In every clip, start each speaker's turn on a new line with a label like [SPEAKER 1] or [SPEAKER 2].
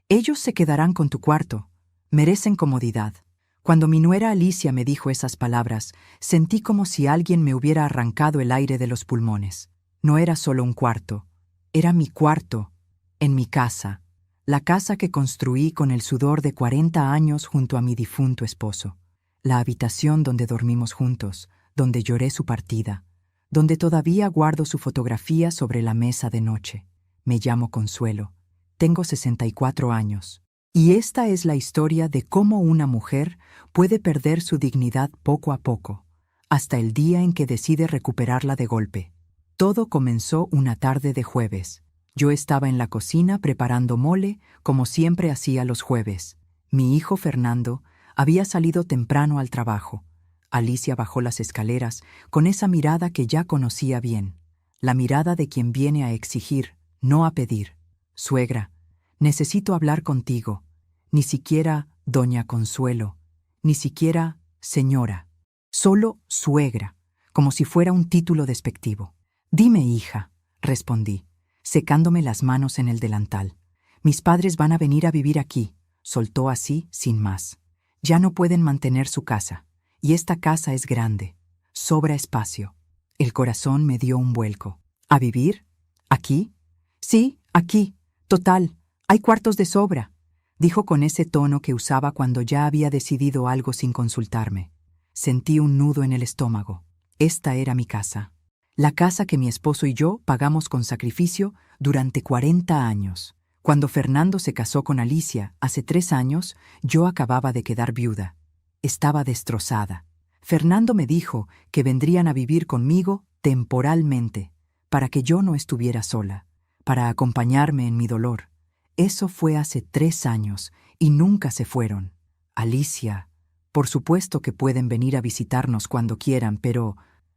[SPEAKER 1] Ellos se quedarán con tu cuarto. Merecen comodidad. Cuando mi nuera Alicia me dijo esas palabras, sentí como si alguien me hubiera arrancado el aire de los pulmones. No era solo un cuarto, era mi cuarto, en mi casa, la casa que construí con el sudor de 40 años junto a mi difunto esposo, la habitación donde dormimos juntos, donde lloré su partida, donde todavía guardo su fotografía sobre la mesa de noche. Me llamo Consuelo, tengo 64 años. Y esta es la historia de cómo una mujer puede perder su dignidad poco a poco, hasta el día en que decide recuperarla de golpe. Todo comenzó una tarde de jueves. Yo estaba en la cocina preparando mole, como siempre hacía los jueves. Mi hijo Fernando había salido temprano al trabajo. Alicia bajó las escaleras con esa mirada que ya conocía bien, la mirada de quien viene a exigir, no a pedir. Suegra, necesito hablar contigo. Ni siquiera doña Consuelo, ni siquiera señora, solo suegra, como si fuera un título despectivo. Dime, hija, respondí, secándome las manos en el delantal. Mis padres van a venir a vivir aquí, soltó así, sin más. Ya no pueden mantener su casa, y esta casa es grande, sobra espacio. El corazón me dio un vuelco. ¿A vivir? ¿Aquí? Sí, aquí. Total, hay cuartos de sobra, dijo con ese tono que usaba cuando ya había decidido algo sin consultarme. Sentí un nudo en el estómago. Esta era mi casa. La casa que mi esposo y yo pagamos con sacrificio durante 40 años. Cuando Fernando se casó con Alicia, hace 3 años, yo acababa de quedar viuda. Estaba destrozada. Fernando me dijo que vendrían a vivir conmigo temporalmente, para que yo no estuviera sola, para acompañarme en mi dolor. Eso fue hace 3 años y nunca se fueron. Alicia, por supuesto que pueden venir a visitarnos cuando quieran, pero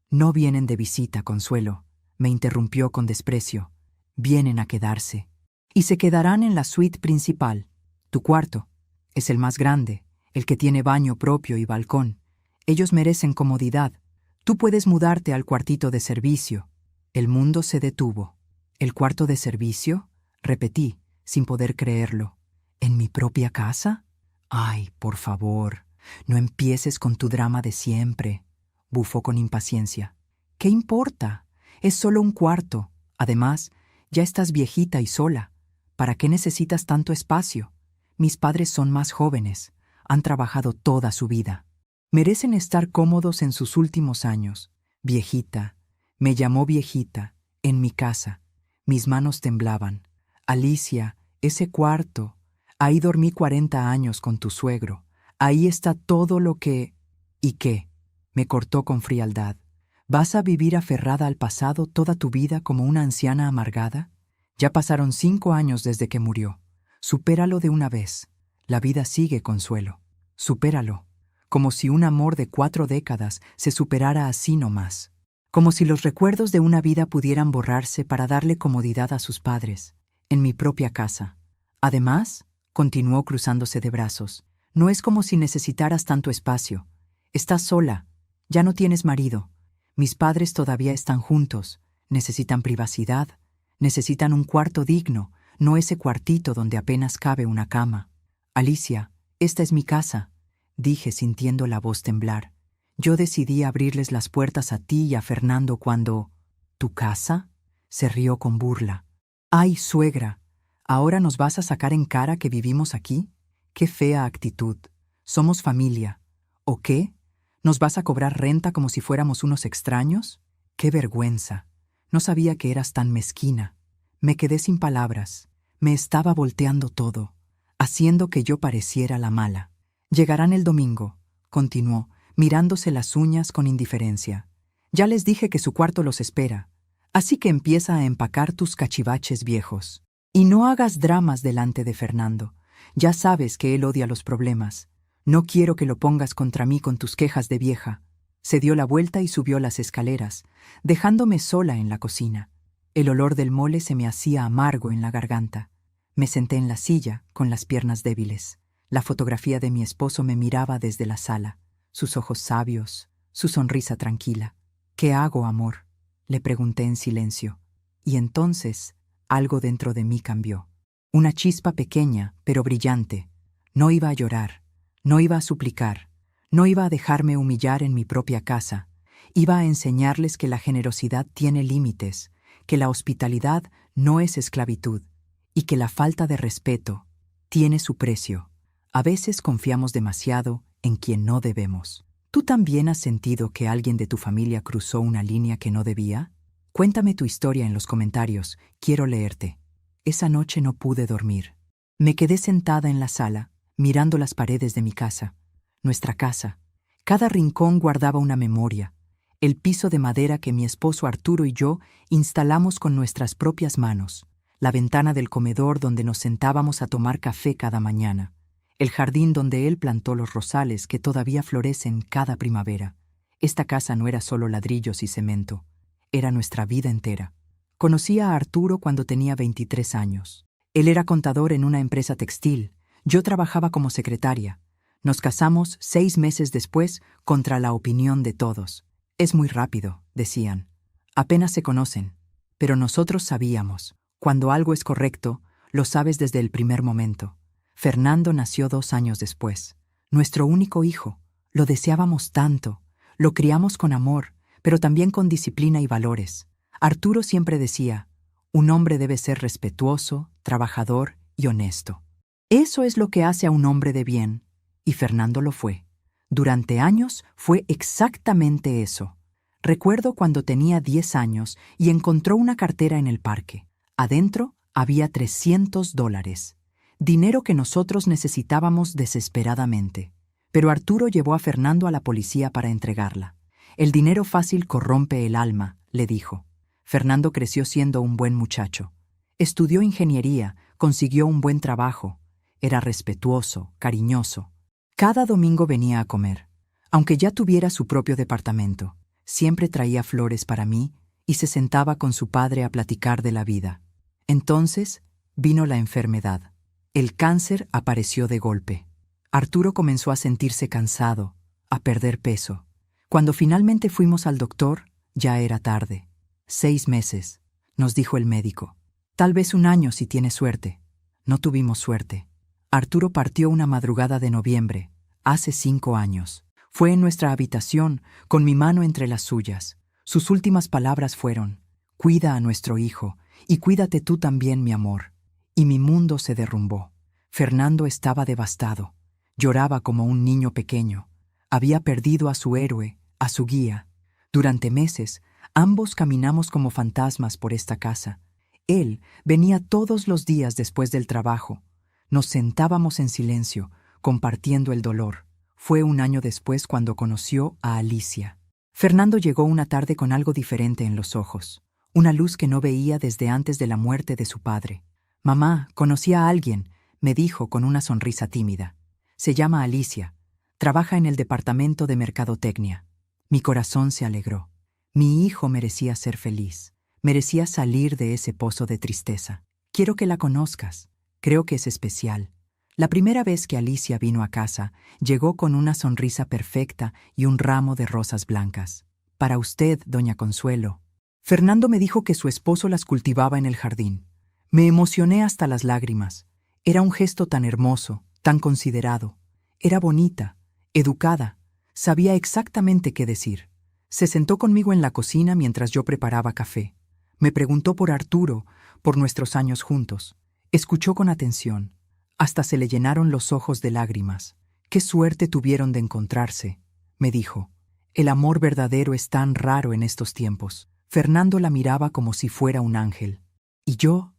[SPEAKER 1] no vienen de visita, Consuelo, me interrumpió con desprecio. Vienen a quedarse. Y se quedarán en la suite principal. Tu cuarto es el más grande, el que tiene baño propio y balcón. Ellos merecen comodidad. Tú puedes mudarte al cuartito de servicio. El mundo se detuvo. ¿El cuarto de servicio? Repetí, sin poder creerlo. ¿En mi propia casa? Ay, por favor, no empieces con tu drama de siempre, bufó con impaciencia. ¿Qué importa? Es solo un cuarto. Además, ya estás viejita y sola. ¿Para qué necesitas tanto espacio? Mis padres son más jóvenes, han trabajado toda su vida. Merecen estar cómodos en sus últimos años. Viejita, me llamó viejita, en mi casa. Mis manos temblaban. Alicia, ese cuarto. Ahí dormí 40 años con tu suegro. Ahí está todo lo que... ¿Y qué? Me cortó con frialdad. ¿Vas a vivir aferrada al pasado toda tu vida como una anciana amargada? Ya pasaron 5 años desde que murió. Supéralo de una vez. La vida sigue, Consuelo. Supéralo. Como si un amor de 4 décadas se superara así nomás. Como si los recuerdos de una vida pudieran borrarse para darle comodidad a sus padres. En mi propia casa. Además, continuó cruzándose de brazos, no es como si necesitaras tanto espacio. Estás sola. Ya no tienes marido. Mis padres todavía están juntos. Necesitan privacidad. Necesitan un cuarto digno, no ese cuartito donde apenas cabe una cama. Alicia, esta es mi casa, dije sintiendo la voz temblar. Yo decidí abrirles las puertas a ti y a Fernando cuando... ¿Tu casa? Se rió con burla. ¡Ay, suegra! ¿Ahora nos vas a sacar en cara que vivimos aquí? ¡Qué fea actitud! Somos familia. ¿O qué? ¿Nos vas a cobrar renta como si fuéramos unos extraños? ¡Qué vergüenza! No sabía que eras tan mezquina. Me quedé sin palabras. Me estaba volteando todo, haciendo que yo pareciera la mala. Llegarán el domingo, continuó, mirándose las uñas con indiferencia. Ya les dije que su cuarto los espera, así que empieza a empacar tus cachivaches viejos. Y no hagas dramas delante de Fernando. Ya sabes que él odia los problemas. No quiero que lo pongas contra mí con tus quejas de vieja. Se dio la vuelta y subió las escaleras, dejándome sola en la cocina. El olor del mole se me hacía amargo en la garganta. Me senté en la silla, con las piernas débiles. La fotografía de mi esposo me miraba desde la sala, sus ojos sabios, su sonrisa tranquila. ¿Qué hago, amor?, le pregunté en silencio. Y entonces, algo dentro de mí cambió. Una chispa pequeña, pero brillante. No iba a llorar, no iba a suplicar, no iba a dejarme humillar en mi propia casa. Iba a enseñarles que la generosidad tiene límites, que la hospitalidad no es esclavitud y que la falta de respeto tiene su precio. A veces confiamos demasiado en quien no debemos. ¿Tú también has sentido que alguien de tu familia cruzó una línea que no debía? Cuéntame tu historia en los comentarios, quiero leerte. Esa noche no pude dormir. Me quedé sentada en la sala, mirando las paredes de mi casa, nuestra casa. Cada rincón guardaba una memoria. El piso de madera que mi esposo Arturo y yo instalamos con nuestras propias manos, la ventana del comedor donde nos sentábamos a tomar café cada mañana, el jardín donde él plantó los rosales que todavía florecen cada primavera. Esta casa no era solo ladrillos y cemento, era nuestra vida entera. Conocí a Arturo cuando tenía 23 años. Él era contador en una empresa textil, yo trabajaba como secretaria. Nos casamos 6 meses después contra la opinión de todos. Es muy rápido, decían. Apenas se conocen. Pero nosotros sabíamos. Cuando algo es correcto, lo sabes desde el primer momento. Fernando nació 2 años después. Nuestro único hijo. Lo deseábamos tanto. Lo criamos con amor, pero también con disciplina y valores. Arturo siempre decía, un hombre debe ser respetuoso, trabajador y honesto. Eso es lo que hace a un hombre de bien. Y Fernando lo fue. Durante años fue exactamente eso. Recuerdo cuando tenía 10 años y encontró una cartera en el parque. Adentro había $300, dinero que nosotros necesitábamos desesperadamente. Pero Arturo llevó a Fernando a la policía para entregarla. El dinero fácil corrompe el alma, le dijo. Fernando creció siendo un buen muchacho. Estudió ingeniería, consiguió un buen trabajo. Era respetuoso, cariñoso. Cada domingo venía a comer. Aunque ya tuviera su propio departamento, siempre traía flores para mí y se sentaba con su padre a platicar de la vida. Entonces vino la enfermedad. El cáncer apareció de golpe. Arturo comenzó a sentirse cansado, a perder peso. Cuando finalmente fuimos al doctor, ya era tarde. 6 meses, nos dijo el médico. Tal vez 1 año si tiene suerte. No tuvimos suerte. Arturo partió una madrugada de noviembre, hace 5 años. Fue en nuestra habitación, con mi mano entre las suyas. Sus últimas palabras fueron, cuida a nuestro hijo, y cuídate tú también, mi amor. Y mi mundo se derrumbó. Fernando estaba devastado. Lloraba como un niño pequeño. Había perdido a su héroe, a su guía. Durante meses, ambos caminamos como fantasmas por esta casa. Él venía todos los días después del trabajo. Nos sentábamos en silencio, compartiendo el dolor. Fue 1 año después cuando conoció a Alicia. Fernando llegó una tarde con algo diferente en los ojos, una luz que no veía desde antes de la muerte de su padre. Mamá, conocí a alguien, me dijo con una sonrisa tímida. Se llama Alicia. Trabaja en el departamento de mercadotecnia. Mi corazón se alegró. Mi hijo merecía ser feliz. Merecía salir de ese pozo de tristeza. Quiero que la conozcas. Creo que es especial. La primera vez que Alicia vino a casa, llegó con una sonrisa perfecta y un ramo de rosas blancas. Para usted, doña Consuelo. Fernando me dijo que su esposo las cultivaba en el jardín. Me emocioné hasta las lágrimas. Era un gesto tan hermoso, tan considerado. Era bonita, educada. Sabía exactamente qué decir. Se sentó conmigo en la cocina mientras yo preparaba café. Me preguntó por Arturo, por nuestros años juntos. Escuchó con atención. Hasta se le llenaron los ojos de lágrimas. «Qué suerte tuvieron de encontrarse», me dijo. «El amor verdadero es tan raro en estos tiempos». Fernando la miraba como si fuera un ángel. Y yo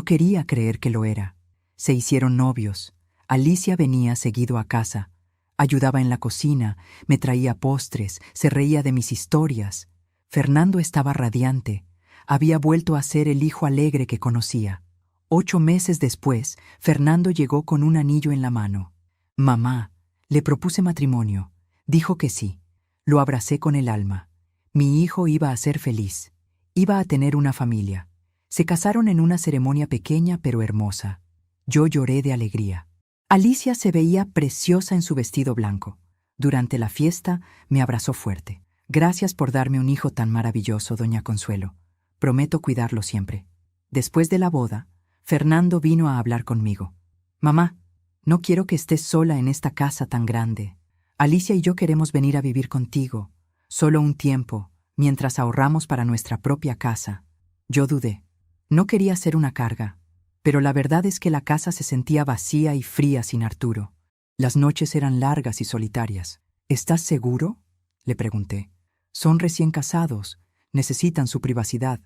[SPEAKER 1] quería creer que lo era. Se hicieron novios. Alicia venía seguido a casa. Ayudaba en la cocina, me traía postres, se reía de mis historias. Fernando estaba radiante. Había vuelto a ser el hijo alegre que conocía. 8 meses después, Fernando llegó con un anillo en la mano. «Mamá, le propuse matrimonio». Dijo que sí. Lo abracé con el alma. Mi hijo iba a ser feliz. Iba a tener una familia. Se casaron en una ceremonia pequeña pero hermosa. Yo lloré de alegría. Alicia se veía preciosa en su vestido blanco. Durante la fiesta me abrazó fuerte. «Gracias por darme un hijo tan maravilloso, doña Consuelo. Prometo cuidarlo siempre». Después de la boda, Fernando vino a hablar conmigo. Mamá, no quiero que estés sola en esta casa tan grande. Alicia y yo queremos venir a vivir contigo, solo un tiempo, mientras ahorramos para nuestra propia casa. Yo dudé. No quería ser una carga, pero la verdad es que la casa se sentía vacía y fría sin Arturo. Las noches eran largas y solitarias. ¿Estás seguro?, le pregunté. Son recién casados, necesitan su privacidad.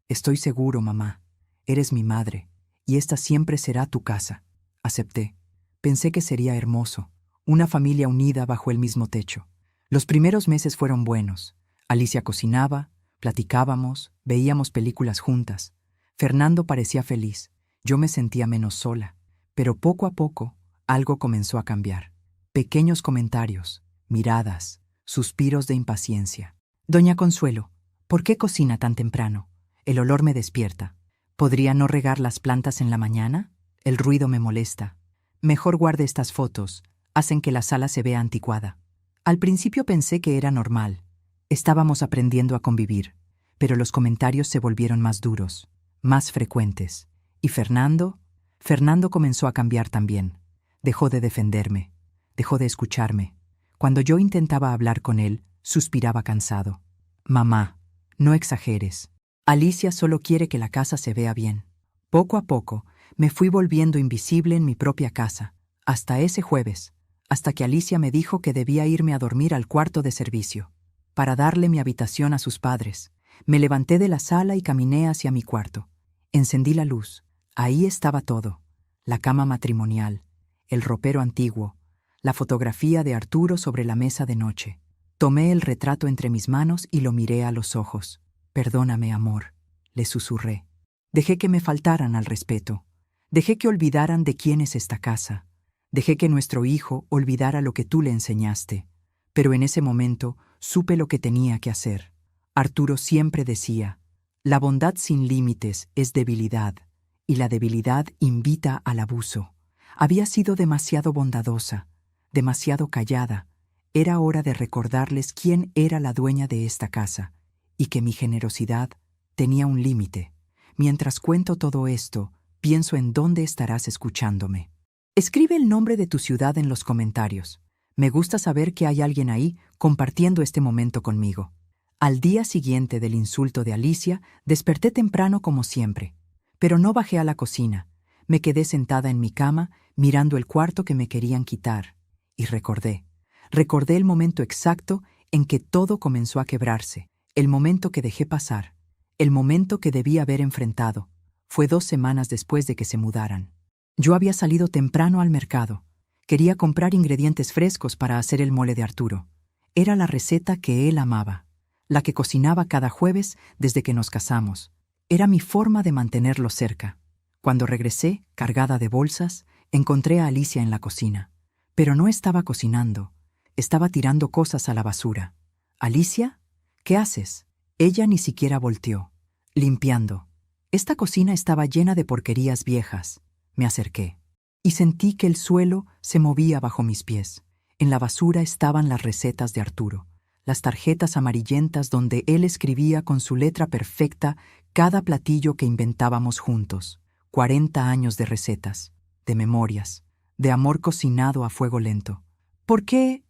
[SPEAKER 1] Estoy seguro, mamá. Eres mi madre, y esta siempre será tu casa. Acepté. Pensé que sería hermoso, una familia unida bajo el mismo techo. Los primeros meses fueron buenos. Alicia cocinaba, platicábamos, veíamos películas juntas. Fernando parecía feliz. Yo me sentía menos sola. Pero poco a poco, algo comenzó a cambiar. Pequeños comentarios, miradas, suspiros de impaciencia. Doña Consuelo, ¿por qué cocina tan temprano? El olor me despierta. ¿Podría no regar las plantas en la mañana? El ruido me molesta. Mejor guarde estas fotos. Hacen que la sala se vea anticuada. Al principio pensé que era normal. Estábamos aprendiendo a convivir. Pero los comentarios se volvieron más duros, más frecuentes. ¿Y Fernando? Fernando comenzó a cambiar también. Dejó de defenderme. Dejó de escucharme. Cuando yo intentaba hablar con él, suspiraba cansado. Mamá, no exageres. Alicia solo quiere que la casa se vea bien. Poco a poco, me fui volviendo invisible en mi propia casa, hasta ese jueves, hasta que Alicia me dijo que debía irme a dormir al cuarto de servicio, para darle mi habitación a sus padres. Me levanté de la sala y caminé hacia mi cuarto. Encendí la luz. Ahí estaba todo: la cama matrimonial, el ropero antiguo, la fotografía de Arturo sobre la mesa de noche. Tomé el retrato entre mis manos y lo miré a los ojos. Perdóname, amor, le susurré. Dejé que me faltaran al respeto. Dejé que olvidaran de quién es esta casa. Dejé que nuestro hijo olvidara lo que tú le enseñaste. Pero en ese momento supe lo que tenía que hacer. Arturo siempre decía: la bondad sin límites es debilidad, y la debilidad invita al abuso. Había sido demasiado bondadosa, demasiado callada. Era hora de recordarles quién era la dueña de esta casa, y que mi generosidad tenía un límite. Mientras cuento todo esto, pienso en dónde estarás escuchándome. Escribe el nombre de tu ciudad en los comentarios. Me gusta saber que hay alguien ahí compartiendo este momento conmigo. Al día siguiente del insulto de Alicia, desperté temprano como siempre. Pero no bajé a la cocina. Me quedé sentada en mi cama, mirando el cuarto que me querían quitar. Y recordé el momento exacto en que todo comenzó a quebrarse. El momento que dejé pasar. El momento que debí haber enfrentado. Fue 2 semanas después de que se mudaran. Yo había salido temprano al mercado. Quería comprar ingredientes frescos para hacer el mole de Arturo. Era la receta que él amaba, la que cocinaba cada jueves desde que nos casamos. Era mi forma de mantenerlo cerca. Cuando regresé, cargada de bolsas, encontré a Alicia en la cocina. Pero no estaba cocinando. Estaba tirando cosas a la basura. «¿Alicia? ¿Qué haces?» Ella ni siquiera volteó. «Limpiando». Esta cocina estaba llena de porquerías viejas. Me acerqué y sentí que el suelo se movía bajo mis pies. En la basura estaban las recetas de Arturo, las tarjetas amarillentas donde él escribía con su letra perfecta cada platillo que inventábamos juntos. 40 años de recetas, de memorias, de amor cocinado a fuego lento. ¿Por qué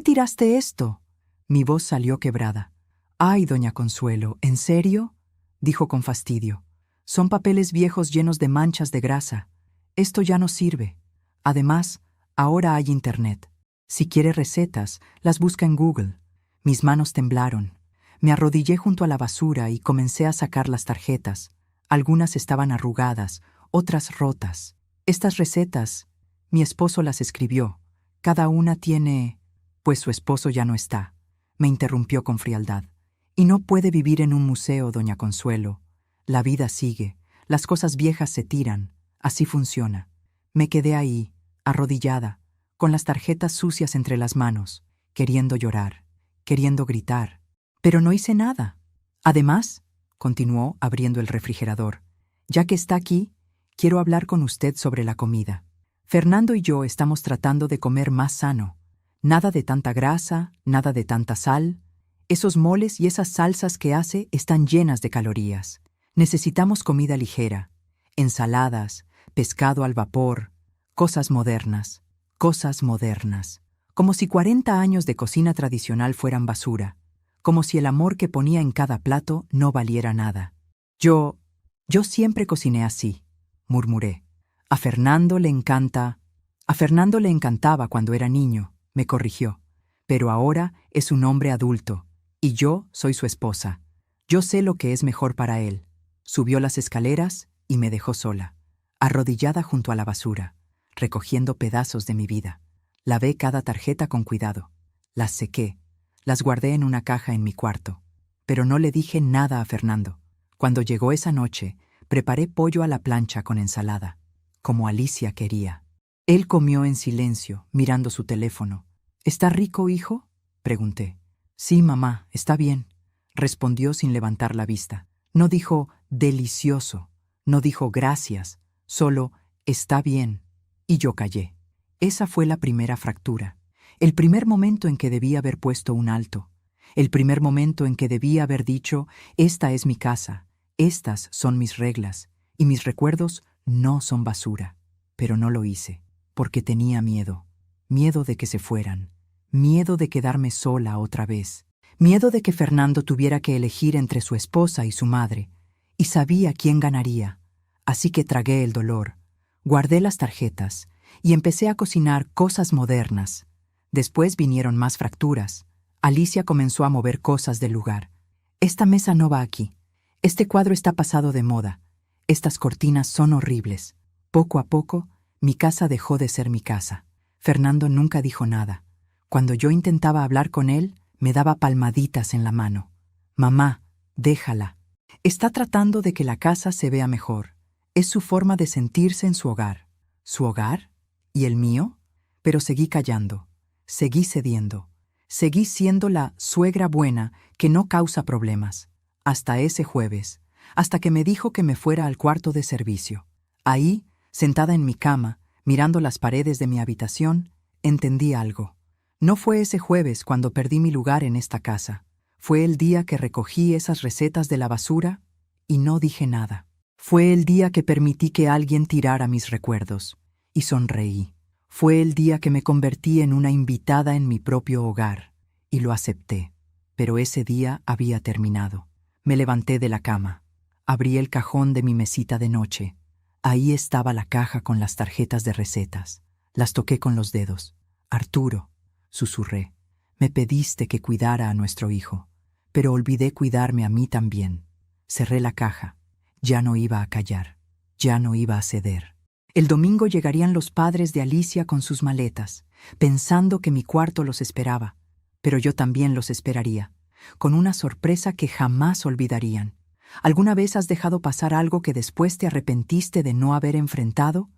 [SPEAKER 1] tiraste esto?», mi voz salió quebrada. «Ay, doña Consuelo, ¿en serio?», dijo con fastidio. «Son papeles viejos llenos de manchas de grasa. Esto ya no sirve. Además, ahora hay internet. Si quiere recetas, las busca en Google». Mis manos temblaron. Me arrodillé junto a la basura y comencé a sacar las tarjetas. Algunas estaban arrugadas, otras rotas. «Estas recetas, mi esposo las escribió. Cada una tiene...». «Pues su esposo ya no está», me interrumpió con frialdad. «Y no puede vivir en un museo, doña Consuelo. La vida sigue, las cosas viejas se tiran, así funciona». Me quedé ahí, arrodillada, con las tarjetas sucias entre las manos, queriendo llorar, queriendo gritar. Pero no hice nada. «Además», continuó abriendo el refrigerador, «ya que está aquí, quiero hablar con usted sobre la comida. Fernando y yo estamos tratando de comer más sano. Nada de tanta grasa, nada de tanta sal. Esos moles y esas salsas que hace están llenas de calorías. Necesitamos comida ligera. ensaladas, pescado al vapor, cosas modernas, como si 40 años de cocina tradicional fueran basura, como si el amor que ponía en cada plato no valiera nada. Yo siempre cociné así, murmuré. A Fernando le encantaba cuando era niño, me corrigió. Pero ahora es un hombre adulto, y yo soy su esposa. Yo sé lo que es mejor para él. Subió las escaleras y me dejó sola, arrodillada junto a la basura, recogiendo pedazos de mi vida. Lavé cada tarjeta con cuidado. Las sequé, las guardé en una caja en mi cuarto. Pero no le dije nada a Fernando. Cuando llegó esa noche, preparé pollo a la plancha con ensalada, como Alicia quería. Él comió en silencio, mirando su teléfono. ¿Está rico, hijo?, pregunté. Sí, mamá, está bien, respondió sin levantar la vista. No dijo delicioso, no dijo gracias, solo está bien. Y yo callé. Esa fue la primera fractura, el primer momento en que debí haber puesto un alto, el primer momento en que debí haber dicho, esta es mi casa, estas son mis reglas, y mis recuerdos no son basura. Pero no lo hice, porque tenía miedo de que se fueran, miedo de quedarme sola otra vez, miedo de que Fernando tuviera que elegir entre su esposa y su madre, y sabía quién ganaría. Así que tragué el dolor, guardé las tarjetas y empecé a cocinar cosas modernas. Después vinieron más fracturas. Alicia comenzó a mover cosas del lugar. Esta mesa no va aquí. Este cuadro está pasado de moda. Estas cortinas son horribles. Poco a poco, mi casa dejó de ser mi casa. Fernando nunca dijo nada. Cuando yo intentaba hablar con él, me daba palmaditas en la mano. Mamá, déjala. Está tratando de que la casa se vea mejor. Es su forma de sentirse en su hogar. ¿Su hogar? ¿Y el mío? Pero seguí callando. Seguí cediendo. Seguí siendo la suegra buena que no causa problemas. Hasta ese jueves, hasta que me dijo que me fuera al cuarto de servicio. Ahí, sentada en mi cama, mirando las paredes de mi habitación, entendí algo. No fue ese jueves cuando perdí mi lugar en esta casa. Fue el día que recogí esas recetas de la basura y no dije nada. Fue el día que permití que alguien tirara mis recuerdos y sonreí. Fue el día que me convertí en una invitada en mi propio hogar y lo acepté. Pero ese día había terminado. Me levanté de la cama. Abrí el cajón de mi mesita de noche. Ahí estaba la caja con las tarjetas de recetas. Las toqué con los dedos. Arturo, susurré, me pediste que cuidara a nuestro hijo, pero olvidé cuidarme a mí también. Cerré la caja. Ya no iba a callar. Ya no iba a ceder. El domingo llegarían los padres de Alicia con sus maletas, pensando que mi cuarto los esperaba, pero yo también los esperaría, con una sorpresa que jamás olvidarían. ¿Alguna vez has dejado pasar algo que después te arrepentiste de no haber enfrentado?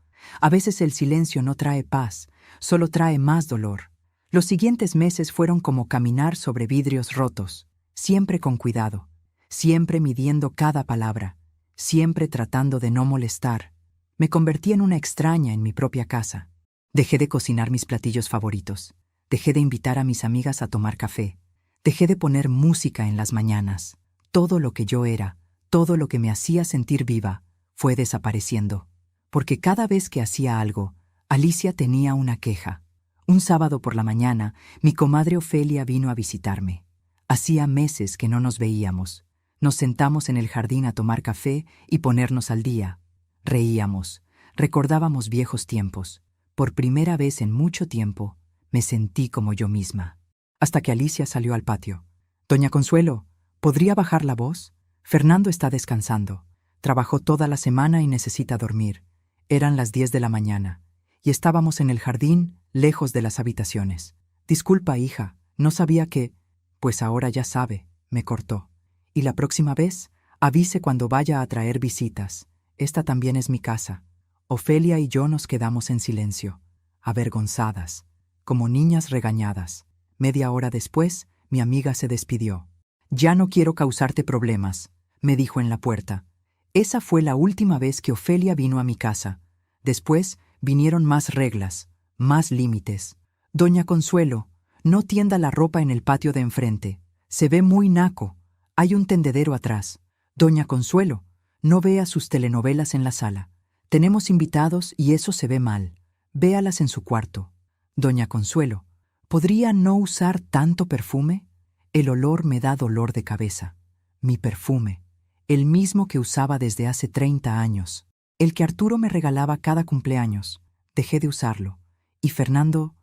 [SPEAKER 1] A veces el silencio no trae paz, solo trae más dolor. Los siguientes meses fueron como caminar sobre vidrios rotos, siempre con cuidado, siempre midiendo cada palabra, siempre tratando de no molestar. Me convertí en una extraña en mi propia casa. Dejé de cocinar mis platillos favoritos, dejé de invitar a mis amigas a tomar café, dejé de poner música en las mañanas. Todo lo que yo era, todo lo que me hacía sentir viva, fue desapareciendo. Porque cada vez que hacía algo, Alicia tenía una queja. Un sábado por la mañana, mi comadre Ofelia vino a visitarme. Hacía meses que no nos veíamos. Nos sentamos en el jardín a tomar café y ponernos al día. Reíamos, recordábamos viejos tiempos. Por primera vez en mucho tiempo, me sentí como yo misma. Hasta que Alicia salió al patio. «Doña Consuelo, ¿podría bajar la voz? Fernando está descansando. Trabajó toda la semana y necesita dormir». Eran las 10 de la mañana, y estábamos en el jardín, lejos de las habitaciones. «Disculpa, hija, no sabía que...». «Pues ahora ya sabe», me cortó. «Y la próxima vez, avise cuando vaya a traer visitas. Esta también es mi casa». Ofelia y yo nos quedamos en silencio, avergonzadas, como niñas regañadas. Media hora después, mi amiga se despidió. «Ya no quiero causarte problemas», me dijo en la puerta. Esa fue la última vez que Ofelia vino a mi casa. Después vinieron más reglas, más límites. «Doña Consuelo, no tienda la ropa en el patio de enfrente. Se ve muy naco. Hay un tendedero atrás. Doña Consuelo, No vea sus telenovelas en la sala. Tenemos invitados y eso se ve mal. Véalas en su cuarto. Doña Consuelo, ¿podría no usar tanto perfume? El olor me da dolor de cabeza. Mi perfume, el mismo que usaba desde hace 30 años. El que Arturo me regalaba cada cumpleaños. Dejé de usarlo. Y Fernando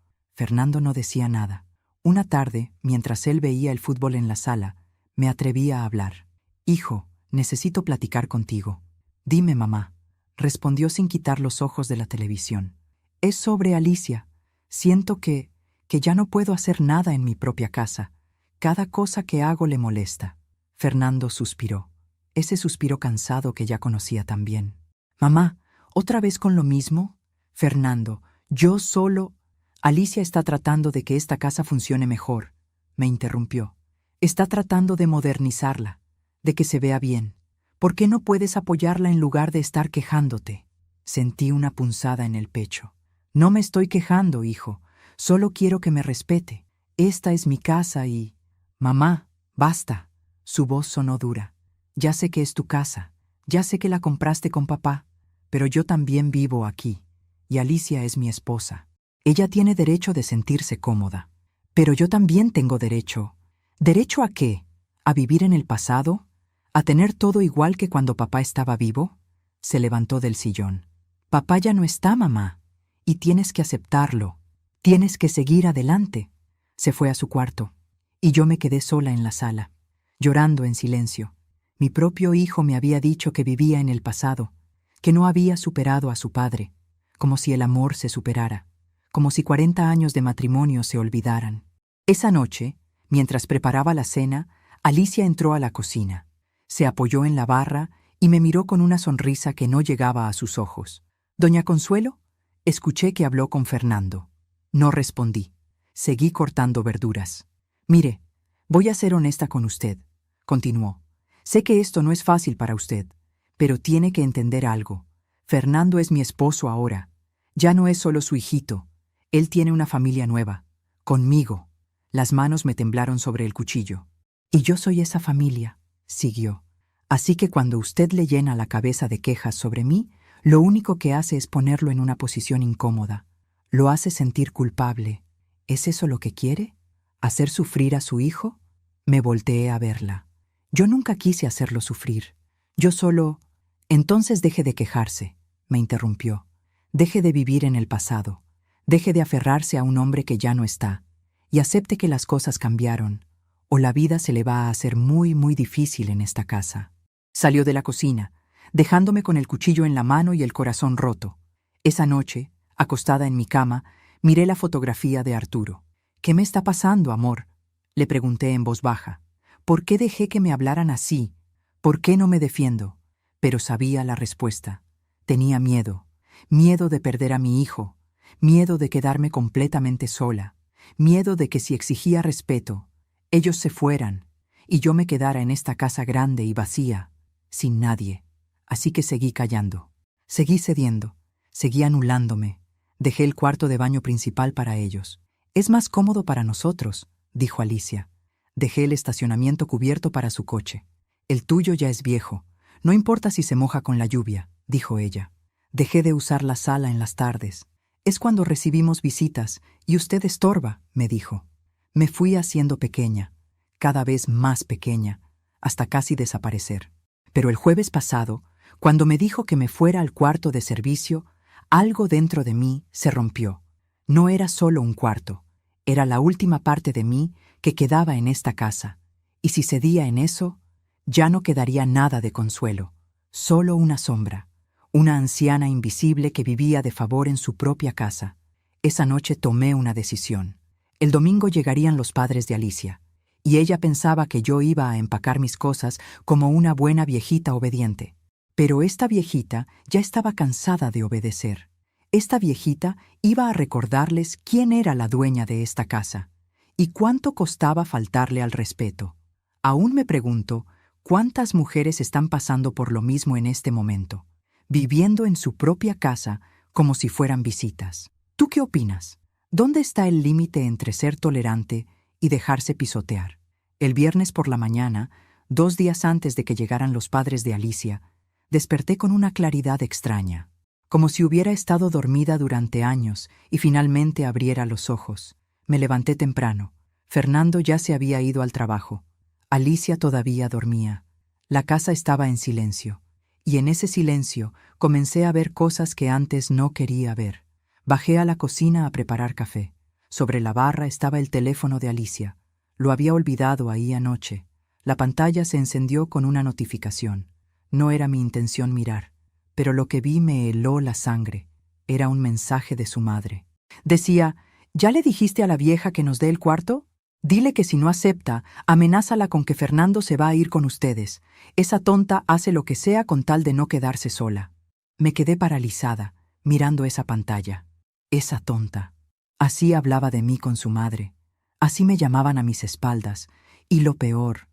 [SPEAKER 1] no decía nada. Una tarde, mientras él veía el fútbol en la sala, me atreví a hablar. Hijo, necesito platicar contigo. Dime, mamá, respondió sin quitar los ojos de la televisión. Es sobre Alicia. Siento que ya no puedo hacer nada en mi propia casa. Cada cosa que hago le molesta. Fernando suspiró. Ese suspiro cansado que ya conocía tan bien. Mamá, ¿otra vez con lo mismo? Fernando, yo solo... Alicia está tratando de que esta casa funcione mejor, me interrumpió. Está tratando de modernizarla, de que se vea bien. ¿Por qué no puedes apoyarla en lugar de estar quejándote? Sentí una punzada en el pecho. No me estoy quejando, hijo. Solo quiero que me respete. Esta es mi casa y... Mamá, basta. Su voz sonó dura. Ya sé que es tu casa. Ya sé que la compraste con papá. Pero yo también vivo aquí. Y Alicia es mi esposa. Ella tiene derecho de sentirse cómoda. Pero yo también tengo derecho. ¿Derecho a qué? ¿A vivir en el pasado? ¿A tener todo igual que cuando papá estaba vivo? Se levantó del sillón. Papá ya no está, mamá. Y tienes que aceptarlo. Tienes que seguir adelante. Se fue a su cuarto. Y yo me quedé sola en la sala, llorando en silencio. Mi propio hijo me había dicho que vivía en el pasado, que no había superado a su padre, como si el amor se superara, como si 40 años de matrimonio se olvidaran. Esa noche, mientras preparaba la cena, Alicia entró a la cocina. Se apoyó en la barra y me miró con una sonrisa que no llegaba a sus ojos. «¿Doña Consuelo?» Escuché que habló con Fernando. No respondí. Seguí cortando verduras. «Mire, voy a ser honesta con usted», continuó. «Sé que esto no es fácil para usted, pero tiene que entender algo. Fernando es mi esposo ahora. Ya no es solo su hijito. Él tiene una familia nueva. Conmigo». Las manos me temblaron sobre el cuchillo. «Y yo soy esa familia», siguió. «Así que cuando usted le llena la cabeza de quejas sobre mí, lo único que hace es ponerlo en una posición incómoda. Lo hace sentir culpable. ¿Es eso lo que quiere? ¿Hacer sufrir a su hijo?» Me volteé a verla. Yo nunca quise hacerlo sufrir. Yo solo... «Entonces deje de quejarse», me interrumpió. «Deje de vivir en el pasado. Deje de aferrarse a un hombre que ya no está. Y acepte que las cosas cambiaron, o la vida se le va a hacer muy, muy difícil en esta casa». Salió de la cocina, dejándome con el cuchillo en la mano y el corazón roto. Esa noche, acostada en mi cama, miré la fotografía de Arturo. «¿Qué me está pasando, amor?», le pregunté en voz baja. «¿Por qué dejé que me hablaran así? ¿Por qué no me defiendo?». Pero sabía la respuesta. Tenía miedo. Miedo de perder a mi hijo. Miedo de quedarme completamente sola. Miedo de que si exigía respeto, ellos se fueran y yo me quedara en esta casa grande y vacía, sin nadie. Así que seguí callando. Seguí cediendo. Seguí anulándome. Dejé el cuarto de baño principal para ellos. «Es más cómodo para nosotros», dijo Alicia. Dejé el estacionamiento cubierto para su coche. «El tuyo ya es viejo. No importa si se moja con la lluvia», dijo ella. Dejé de usar la sala en las tardes. «Es cuando recibimos visitas y usted estorba», me dijo. Me fui haciendo pequeña, cada vez más pequeña, hasta casi desaparecer. Pero el jueves pasado, cuando me dijo que me fuera al cuarto de servicio, algo dentro de mí se rompió. No era solo un cuarto, era la última parte de mí que quedaba en esta casa. Y si cedía en eso, ya no quedaría nada de Consuelo, solo una sombra, una anciana invisible que vivía de favor en su propia casa. Esa noche tomé una decisión. El domingo llegarían los padres de Alicia, y ella pensaba que yo iba a empacar mis cosas como una buena viejita obediente. Pero esta viejita ya estaba cansada de obedecer. Esta viejita iba a recordarles quién era la dueña de esta casa y cuánto costaba faltarle al respeto. Aún me pregunto cuántas mujeres están pasando por lo mismo en este momento, viviendo en su propia casa como si fueran visitas. ¿Tú qué opinas? ¿Dónde está el límite entre ser tolerante y dejarse pisotear? El viernes por la mañana, 2 días antes de que llegaran los padres de Alicia, Desperté con una claridad extraña, como si hubiera estado dormida durante años y finalmente abriera los ojos. Me levanté temprano. Fernando ya se había ido al trabajo. Alicia todavía dormía. La casa estaba en silencio, y en ese silencio comencé a ver cosas que antes no quería ver. Bajé a la cocina a preparar café. Sobre la barra estaba el teléfono de Alicia. Lo había olvidado ahí anoche. La pantalla se encendió con una notificación. No era mi intención mirar, pero lo que vi me heló la sangre. Era un mensaje de su madre. Decía: ¿ya le dijiste a la vieja que nos dé el cuarto? Dile que si no acepta, amenázala con que Fernando se va a ir con ustedes. Esa tonta hace lo que sea con tal de no quedarse sola. Me quedé paralizada, mirando esa pantalla. Esa tonta. Así hablaba de mí con su madre. Así me llamaban a mis espaldas. Y lo peor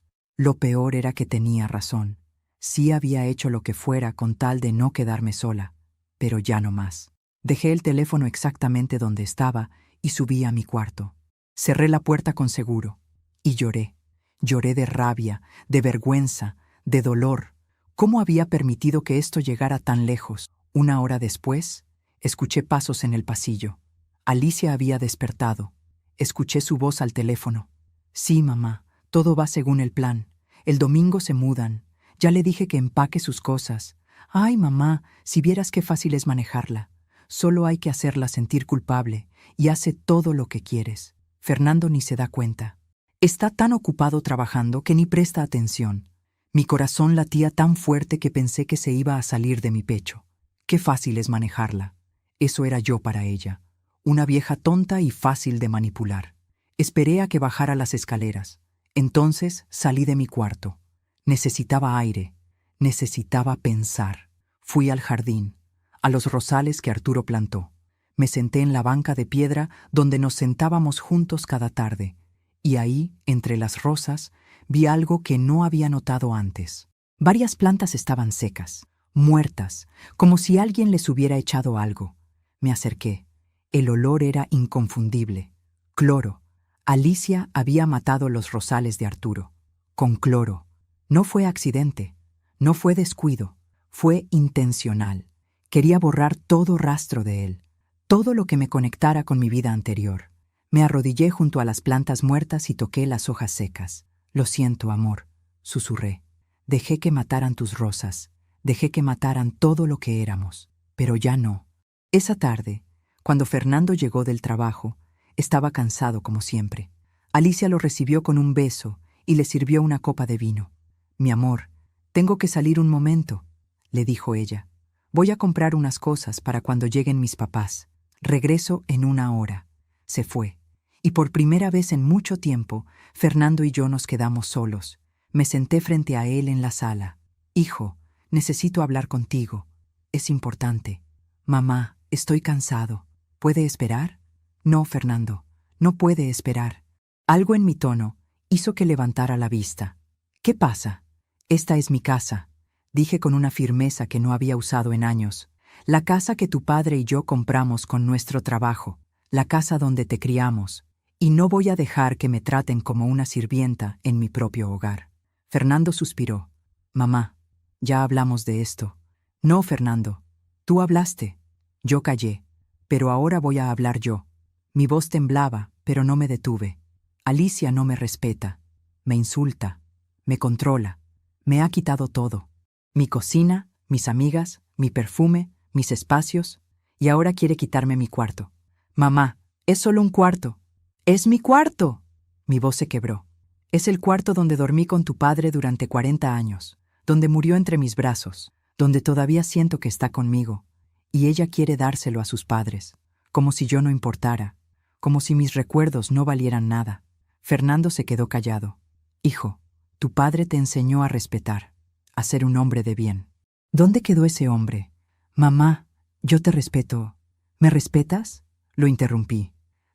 [SPEAKER 1] era que tenía razón. Sí había hecho lo que fuera con tal de no quedarme sola, pero ya no más. Dejé el teléfono exactamente donde estaba y subí a mi cuarto. Cerré la puerta con seguro y lloré. Lloré de rabia, de vergüenza, de dolor. ¿Cómo había permitido que esto llegara tan lejos? Una hora después, escuché pasos en el pasillo. Alicia había despertado. Escuché su voz al teléfono. Sí, mamá, todo va según el plan. El domingo se mudan. Ya le dije que empaque sus cosas. Ay, mamá, si vieras qué fácil es manejarla. Solo hay que hacerla sentir culpable y hace todo lo que quieres. Fernando ni se da cuenta. Está tan ocupado trabajando que ni presta atención. Mi corazón latía tan fuerte que pensé que se iba a salir de mi pecho. Qué fácil es manejarla. Eso era yo para ella. Una vieja tonta y fácil de manipular. Esperé a que bajara las escaleras. Entonces salí de mi cuarto. Necesitaba aire. Necesitaba pensar. Fui al jardín, a los rosales que Arturo plantó. Me senté en la banca de piedra donde nos sentábamos juntos cada tarde, y ahí, entre las rosas, vi algo que no había notado antes. Varias plantas estaban secas, muertas, como si alguien les hubiera echado algo. Me acerqué. El olor era inconfundible. Cloro. Alicia había matado los rosales de Arturo. Con cloro. No fue accidente. No fue descuido. Fue intencional. Quería borrar todo rastro de él. Todo lo que me conectara con mi vida anterior. Me arrodillé junto a las plantas muertas y toqué las hojas secas. Lo siento, amor, susurré. Dejé que mataran tus rosas. Dejé que mataran todo lo que éramos. Pero ya no. Esa tarde, cuando Fernando llegó del trabajo, estaba cansado como siempre. Alicia lo recibió con un beso y le sirvió una copa de vino. Mi amor, tengo que salir un momento, le dijo ella. Voy a comprar unas cosas para cuando lleguen mis papás. Regreso en 1 hora. Se fue. Y por primera vez en mucho tiempo, Fernando y yo nos quedamos solos. Me senté frente a él en la sala. Hijo, necesito hablar contigo. Es importante. Mamá, estoy cansado. ¿Puede esperar? No, Fernando, no puede esperar. Algo en mi tono hizo que levantara la vista. ¿Qué pasa? Esta es mi casa, dije con una firmeza que no había usado en años. La casa que tu padre y yo compramos con nuestro trabajo. La casa donde te criamos. Y no voy a dejar que me traten como una sirvienta en mi propio hogar. Fernando suspiró. Mamá, ya hablamos de esto. No, Fernando, tú hablaste. Yo callé. Pero ahora voy a hablar yo. Mi voz temblaba, pero no me detuve. Alicia no me respeta. Me insulta. Me controla. Me ha quitado todo. Mi cocina, mis amigas, mi perfume, mis espacios. Y ahora quiere quitarme mi cuarto. Mamá, es solo un cuarto. ¡Es mi cuarto! Mi voz se quebró. Es el cuarto donde dormí con tu padre durante 40 años, donde murió entre mis brazos, donde todavía siento que está conmigo. Y ella quiere dárselo a sus padres, como si yo no importara, como si mis recuerdos no valieran nada. Fernando se quedó callado. Hijo, tu padre te enseñó a respetar, a ser un hombre de bien. ¿Dónde quedó ese hombre? Mamá, yo te respeto. ¿Me respetas? Lo interrumpí.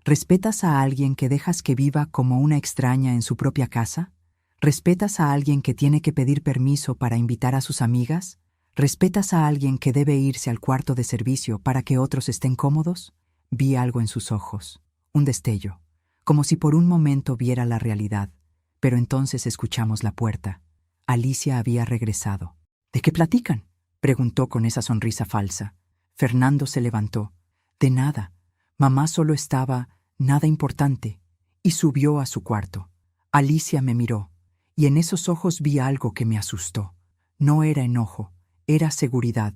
[SPEAKER 1] ¿Respetas a alguien que dejas que viva como una extraña en su propia casa? ¿Respetas a alguien que tiene que pedir permiso para invitar a sus amigas? ¿Respetas a alguien que debe irse al cuarto de servicio para que otros estén cómodos? Vi algo en sus ojos, un destello, como si por un momento viera la realidad, pero entonces escuchamos la puerta. Alicia había regresado. ¿De qué platican? preguntó con esa sonrisa falsa. Fernando se levantó. De nada. Mamá solo estaba, nada importante, y subió a su cuarto. Alicia me miró, y en esos ojos vi algo que me asustó. No era enojo, era seguridad,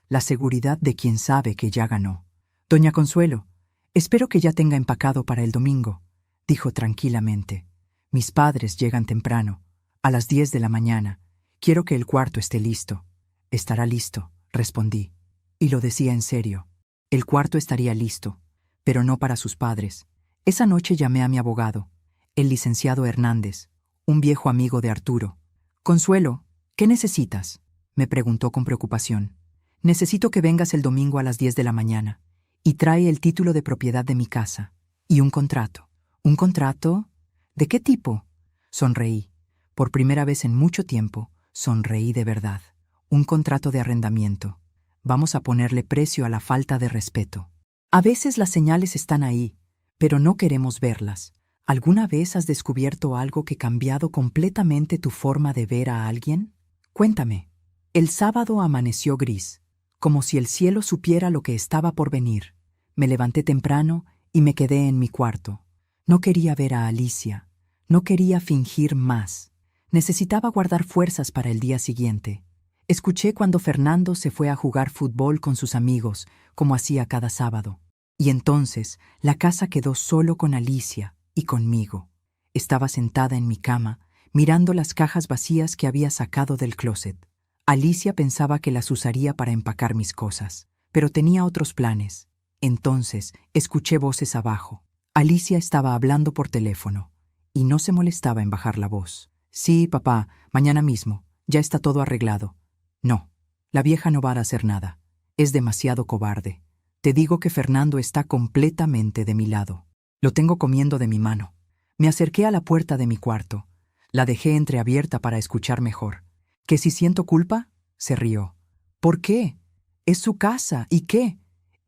[SPEAKER 1] la seguridad de quien sabe que ya ganó. Doña Consuelo, espero que ya tenga empacado para el domingo, dijo tranquilamente. Mis padres llegan temprano, a las 10 de la mañana. Quiero que el cuarto esté listo. Estará listo, respondí. Y lo decía en serio. El cuarto estaría listo, pero no para sus padres. Esa noche llamé a mi abogado, el licenciado Hernández, un viejo amigo de Arturo. Consuelo, ¿qué necesitas?, me preguntó con preocupación. Necesito que vengas el domingo a las 10 de la mañana y trae el título de propiedad de mi casa y un contrato. ¿Un contrato? ¿De qué tipo? Sonreí. Por primera vez en mucho tiempo, sonreí de verdad. Un contrato de arrendamiento. Vamos a ponerle precio a la falta de respeto. A veces las señales están ahí, pero no queremos verlas. ¿Alguna vez has descubierto algo que ha cambiado completamente tu forma de ver a alguien? Cuéntame. El sábado amaneció gris, como si el cielo supiera lo que estaba por venir. Me levanté temprano y me quedé en mi cuarto. No quería ver a Alicia. No quería fingir más. Necesitaba guardar fuerzas para el día siguiente. Escuché cuando Fernando se fue a jugar fútbol con sus amigos, como hacía cada sábado. Y entonces la casa quedó solo con Alicia y conmigo. Estaba sentada en mi cama, mirando las cajas vacías que había sacado del closet. Alicia pensaba que las usaría para empacar mis cosas, pero tenía otros planes. Entonces escuché voces abajo. Alicia estaba hablando por teléfono, y no se molestaba en bajar la voz. Sí, papá, mañana mismo. Ya está todo arreglado. No, la vieja no va a hacer nada. Es demasiado cobarde. Te digo que Fernando está completamente de mi lado. Lo tengo comiendo de mi mano. Me acerqué a la puerta de mi cuarto. La dejé entreabierta para escuchar mejor. ¿Que si siento culpa? Se rió. ¿Por qué? Es su casa. ¿Y qué?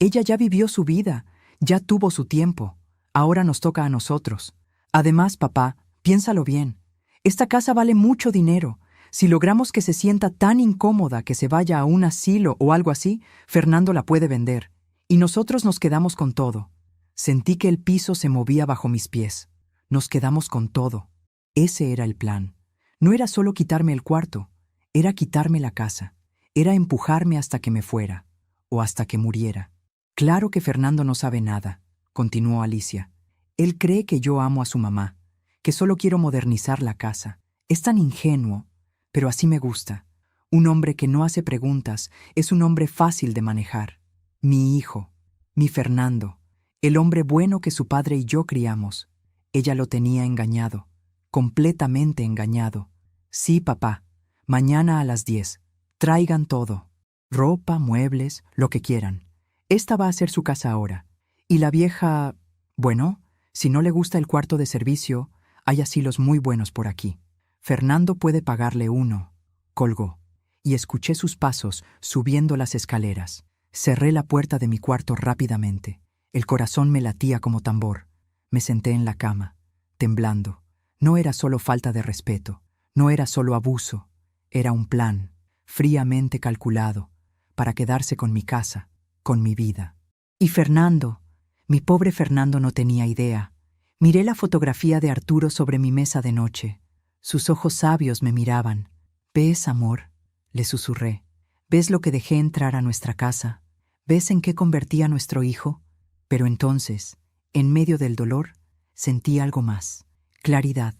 [SPEAKER 1] Ella ya vivió su vida. Ya tuvo su tiempo. Ahora nos toca a nosotros. Además, papá, piénsalo bien. Esta casa vale mucho dinero. Si logramos que se sienta tan incómoda que se vaya a un asilo o algo así, Fernando la puede vender. Y nosotros nos quedamos con todo. Sentí que el piso se movía bajo mis pies. Nos quedamos con todo. Ese era el plan. No era solo quitarme el cuarto, era quitarme la casa. Era empujarme hasta que me fuera, o hasta que muriera. Claro que Fernando no sabe nada, continuó Alicia. Él cree que yo amo a su mamá, que solo quiero modernizar la casa. Es tan ingenuo, pero así me gusta. Un hombre que no hace preguntas es un hombre fácil de manejar. Mi hijo, mi Fernando, el hombre bueno que su padre y yo criamos. Ella lo tenía engañado, completamente engañado. Sí, papá, mañana a las 10. Traigan todo. Ropa, muebles, lo que quieran. Esta va a ser su casa ahora. Y la vieja... Bueno, si no le gusta el cuarto de servicio, hay asilos muy buenos por aquí. Fernando puede pagarle uno. Colgó. Y escuché sus pasos subiendo las escaleras. Cerré la puerta de mi cuarto rápidamente. El corazón me latía como tambor. Me senté en la cama, temblando. No era solo falta de respeto, no era solo abuso. Era un plan, fríamente calculado, para quedarse con mi casa, con mi vida. Y Fernando, mi pobre Fernando no tenía idea. Miré la fotografía de Arturo sobre mi mesa de noche. Sus ojos sabios me miraban. ¿Ves, amor?, le susurré. ¿Ves lo que dejé entrar a nuestra casa? ¿Ves en qué convertí a nuestro hijo? Pero entonces, en medio del dolor, sentí algo más. Claridad,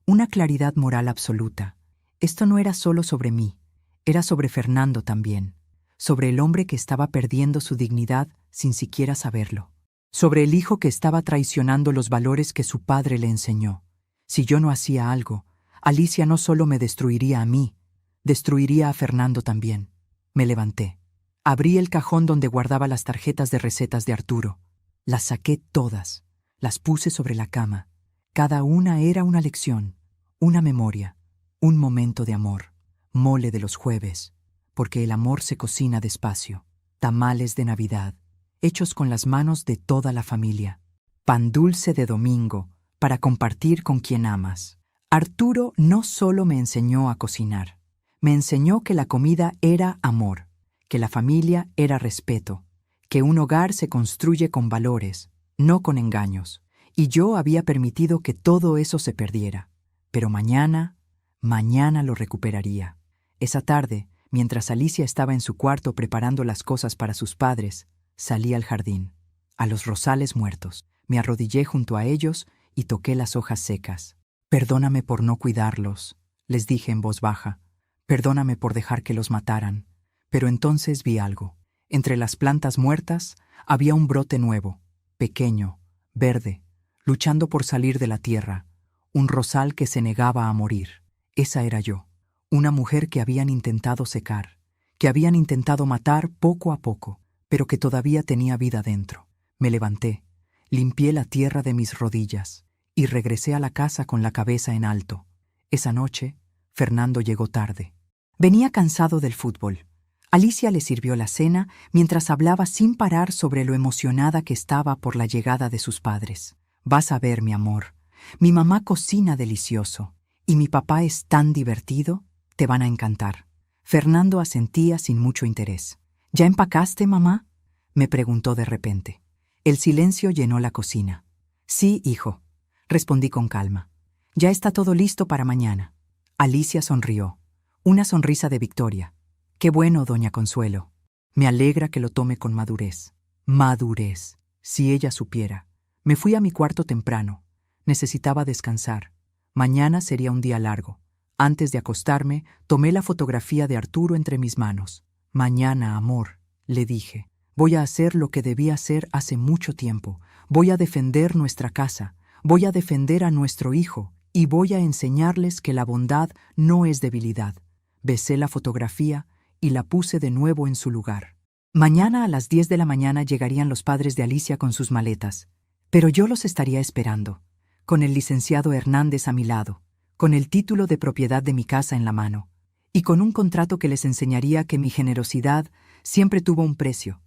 [SPEAKER 1] una claridad moral absoluta. Esto no era solo sobre mí, era sobre Fernando también. Sobre el hombre que estaba perdiendo su dignidad sin siquiera saberlo. Sobre el hijo que estaba traicionando los valores que su padre le enseñó. Si yo no hacía algo, Alicia no solo me destruiría a mí, destruiría a Fernando también. Me levanté. Abrí el cajón donde guardaba las tarjetas de recetas de Arturo. Las saqué todas. Las puse sobre la cama. Cada una era una lección, una memoria, un momento de amor. Mole de los jueves, porque el amor se cocina despacio. Tamales de Navidad, hechos con las manos de toda la familia. Pan dulce de domingo, para compartir con quien amas. Arturo no solo me enseñó a cocinar, me enseñó que la comida era amor. que la familia era respeto, que un hogar se construye con valores, no con engaños, y yo había permitido que todo eso se perdiera. Pero mañana lo recuperaría. Esa tarde, mientras Alicia estaba en su cuarto preparando las cosas para sus padres, salí al jardín, a los rosales muertos. Me arrodillé junto a ellos y toqué las hojas secas. «Perdóname por no cuidarlos», les dije en voz baja. «Perdóname por dejar que los mataran». Pero entonces vi algo. Entre las plantas muertas había un brote nuevo, pequeño, verde, luchando por salir de la tierra, un rosal que se negaba a morir. Esa era yo, una mujer que habían intentado secar, que habían intentado matar poco a poco, pero que todavía tenía vida dentro. Me levanté, limpié la tierra de mis rodillas y regresé a la casa con la cabeza en alto. Esa noche, Fernando llegó tarde. Venía cansado del fútbol. Alicia le sirvió la cena mientras hablaba sin parar sobre lo emocionada que estaba por la llegada de sus padres. «Vas a ver, mi amor, mi mamá cocina delicioso y mi papá es tan divertido, te van a encantar». Fernando asentía sin mucho interés. «¿Ya empacaste, mamá?», me preguntó de repente. El silencio llenó la cocina. «Sí, hijo», respondí con calma. «Ya está todo listo para mañana». Alicia sonrió, una sonrisa de victoria. «Qué bueno, doña Consuelo. Me alegra que lo tome con madurez». Madurez, si ella supiera. Me fui a mi cuarto temprano. Necesitaba descansar. Mañana sería un día largo. Antes de acostarme, tomé la fotografía de Arturo entre mis manos. «Mañana, amor», le dije. «Voy a hacer lo que debía hacer hace mucho tiempo. Voy a defender nuestra casa. Voy a defender a nuestro hijo. Y voy a enseñarles que la bondad no es debilidad». Besé la fotografía y la puse de nuevo en su lugar. Mañana a las 10 de la mañana llegarían los padres de Alicia con sus maletas. Pero yo los estaría esperando, con el licenciado Hernández a mi lado, con el título de propiedad de mi casa en la mano, y con un contrato que les enseñaría que mi generosidad siempre tuvo un precio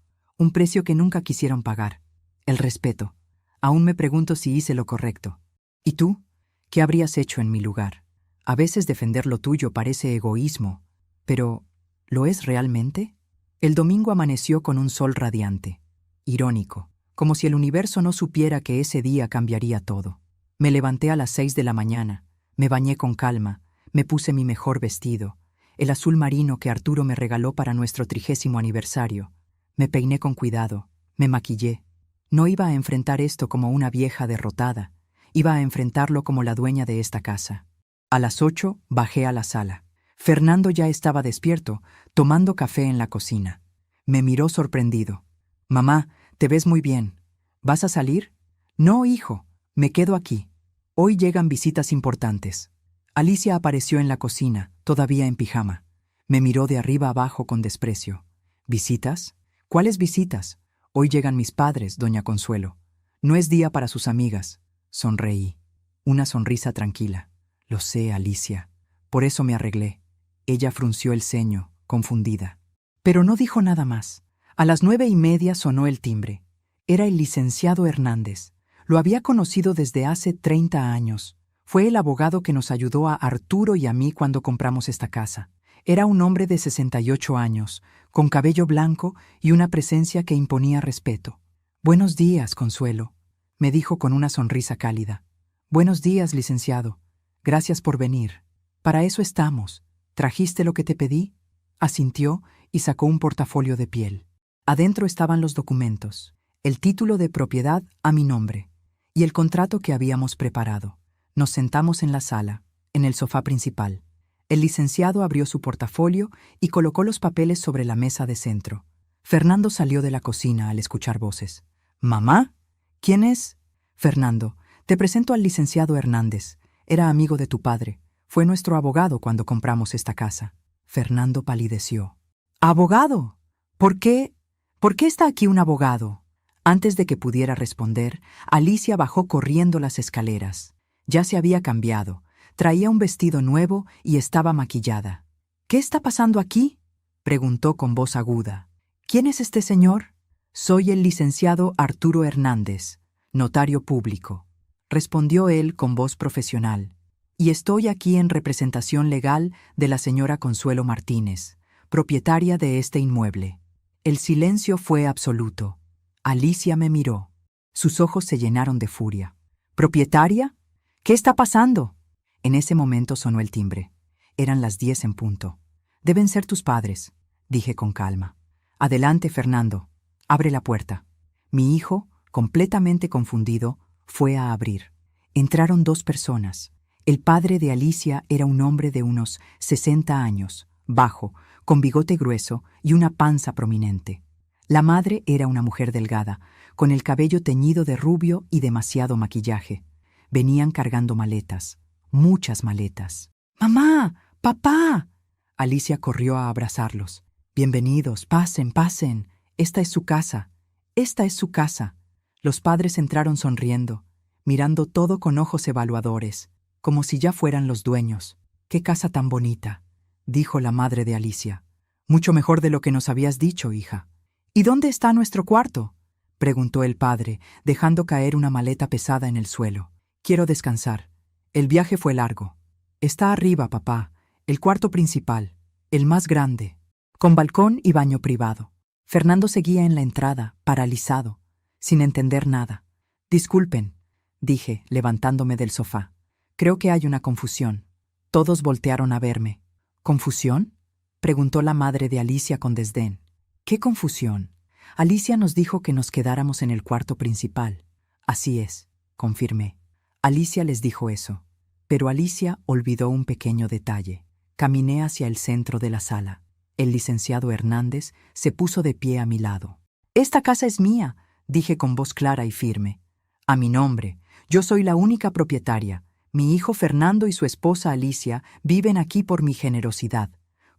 [SPEAKER 1] que nunca quisieron pagar: el respeto. Aún me pregunto si hice lo correcto. ¿Y tú? ¿Qué habrías hecho en mi lugar? A veces defender lo tuyo parece egoísmo, pero ¿lo es realmente? El domingo amaneció con un sol radiante, irónico, como si el universo no supiera que ese día cambiaría todo. Me levanté a las 6 de la mañana, me bañé con calma, me puse mi mejor vestido, el azul marino que Arturo me regaló para nuestro 30º aniversario. Me peiné con cuidado, me maquillé. No iba a enfrentar esto como una vieja derrotada, iba a enfrentarlo como la dueña de esta casa. A las 8 bajé a la sala. Fernando ya estaba despierto, tomando café en la cocina. Me miró sorprendido. «Mamá, te ves muy bien. ¿Vas a salir?» «No, hijo, me quedo aquí. Hoy llegan visitas importantes». Alicia apareció en la cocina, todavía en pijama. Me miró de arriba abajo con desprecio. «¿Visitas? ¿Cuáles visitas? Hoy llegan mis padres, doña Consuelo. No es día para sus amigas». Sonreí. Una sonrisa tranquila. «Lo sé, Alicia. Por eso me arreglé». Ella frunció el ceño, confundida. Pero no dijo nada más. A las 9:30 sonó el timbre. Era el licenciado Hernández. Lo había conocido desde hace 30 años. Fue el abogado que nos ayudó a Arturo y a mí cuando compramos esta casa. Era un hombre de 68 años, con cabello blanco y una presencia que imponía respeto. «Buenos días, Consuelo», me dijo con una sonrisa cálida. «Buenos días, licenciado. Gracias por venir. Para eso estamos. ¿Trajiste lo que te pedí?». Asintió y sacó un portafolio de piel. Adentro estaban los documentos, el título de propiedad a mi nombre y el contrato que habíamos preparado. Nos sentamos en la sala, en el sofá principal. El licenciado abrió su portafolio y colocó los papeles sobre la mesa de centro. Fernando salió de la cocina al escuchar voces. «¿Mamá? ¿Quién es?» «Fernando, te presento al licenciado Hernández. Era amigo de tu padre. Fue nuestro abogado cuando compramos esta casa». Fernando palideció. «¿Abogado? ¿Por qué? ¿Por qué está aquí un abogado?». Antes de que pudiera responder, Alicia bajó corriendo las escaleras. Ya se había cambiado, traía un vestido nuevo y estaba maquillada. «¿Qué está pasando aquí?», preguntó con voz aguda. «¿Quién es este señor?». «Soy el licenciado Arturo Hernández, notario público», respondió él con voz profesional. «Y estoy aquí en representación legal de la señora Consuelo Martínez, propietaria de este inmueble. El silencio fue absoluto. Alicia me miró. Sus ojos se llenaron de furia. ¿Propietaria? ¿Qué está pasando? En ese momento sonó el timbre. Eran las 10 en punto. Deben ser tus padres, dije con calma. Adelante, Fernando. Abre la puerta. Mi hijo, completamente confundido, fue a abrir. Entraron 2 personas. El padre de Alicia era un hombre de unos 60 años, bajo, con bigote grueso y una panza prominente. La madre era una mujer delgada, con el cabello teñido de rubio y demasiado maquillaje. Venían cargando maletas, muchas maletas. ¡Mamá! ¡Papá! Alicia corrió a abrazarlos. Bienvenidos, pasen, pasen. Esta es su casa. Esta es su casa. Los padres entraron sonriendo, mirando todo con ojos evaluadores, como si ya fueran los dueños. ¡Qué casa tan bonita!, dijo la madre de Alicia. Mucho mejor de lo que nos habías dicho, hija. ¿Y dónde está nuestro cuarto?, preguntó el padre, dejando caer una maleta pesada en el suelo. Quiero descansar. El viaje fue largo. Está arriba, papá, el cuarto principal, el más grande, con balcón y baño privado. Fernando seguía en la entrada, paralizado, sin entender nada. Disculpen, dije, levantándome del sofá. Creo que hay una confusión. Todos voltearon a verme. ¿Confusión?, preguntó la madre de Alicia con desdén. ¿Qué confusión? Alicia nos dijo que nos quedáramos en el cuarto principal. Así es, confirmé. Alicia les dijo eso. Pero Alicia olvidó un pequeño detalle. Caminé hacia el centro de la sala. El licenciado Hernández se puso de pie a mi lado. «Esta casa es mía», dije con voz clara y firme. «A mi nombre. Yo soy la única propietaria. Mi hijo Fernando y su esposa Alicia viven aquí por mi generosidad,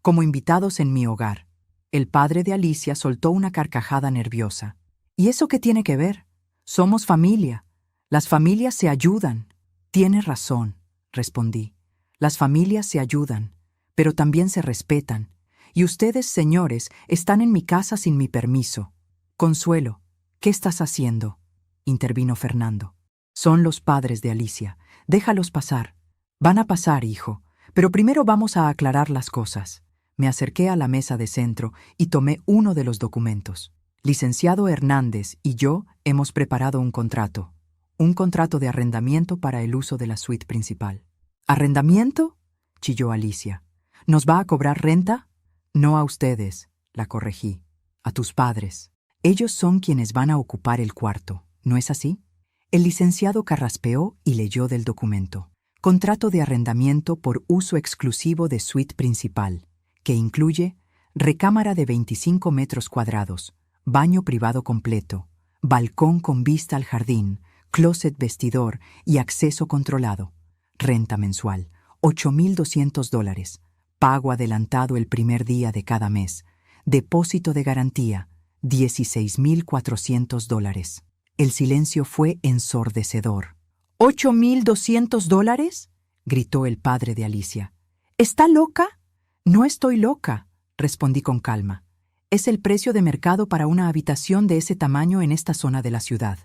[SPEAKER 1] como invitados en mi hogar». El padre de Alicia soltó una carcajada nerviosa. «¿Y eso qué tiene que ver? Somos familia. Las familias se ayudan». «Tienes razón», respondí. «Las familias se ayudan, pero también se respetan. Y ustedes, señores, están en mi casa sin mi permiso». «Consuelo, ¿qué estás haciendo?», intervino Fernando. «Son los padres de Alicia. Déjalos pasar». «Van a pasar, hijo, pero primero vamos a aclarar las cosas». Me acerqué a la mesa de centro y tomé uno de los documentos. Licenciado Hernández y yo hemos preparado un contrato de arrendamiento para el uso de la suite principal. ¿Arrendamiento?, chilló Alicia. ¿Nos va a cobrar renta? No a ustedes, la corregí, a tus padres. Ellos son quienes van a ocupar el cuarto, ¿no es así? El licenciado carraspeó y leyó del documento. Contrato de arrendamiento por uso exclusivo de suite principal, que incluye recámara de 25 metros cuadrados, baño privado completo, balcón con vista al jardín, closet vestidor y acceso controlado. Renta mensual, $8,200. Pago adelantado el primer día de cada mes. Depósito de garantía, $16,400. El silencio fue ensordecedor. ¿$8,200?, gritó el padre de Alicia. ¿Está loca? No estoy loca, respondí con calma. Es el precio de mercado para una habitación de ese tamaño en esta zona de la ciudad.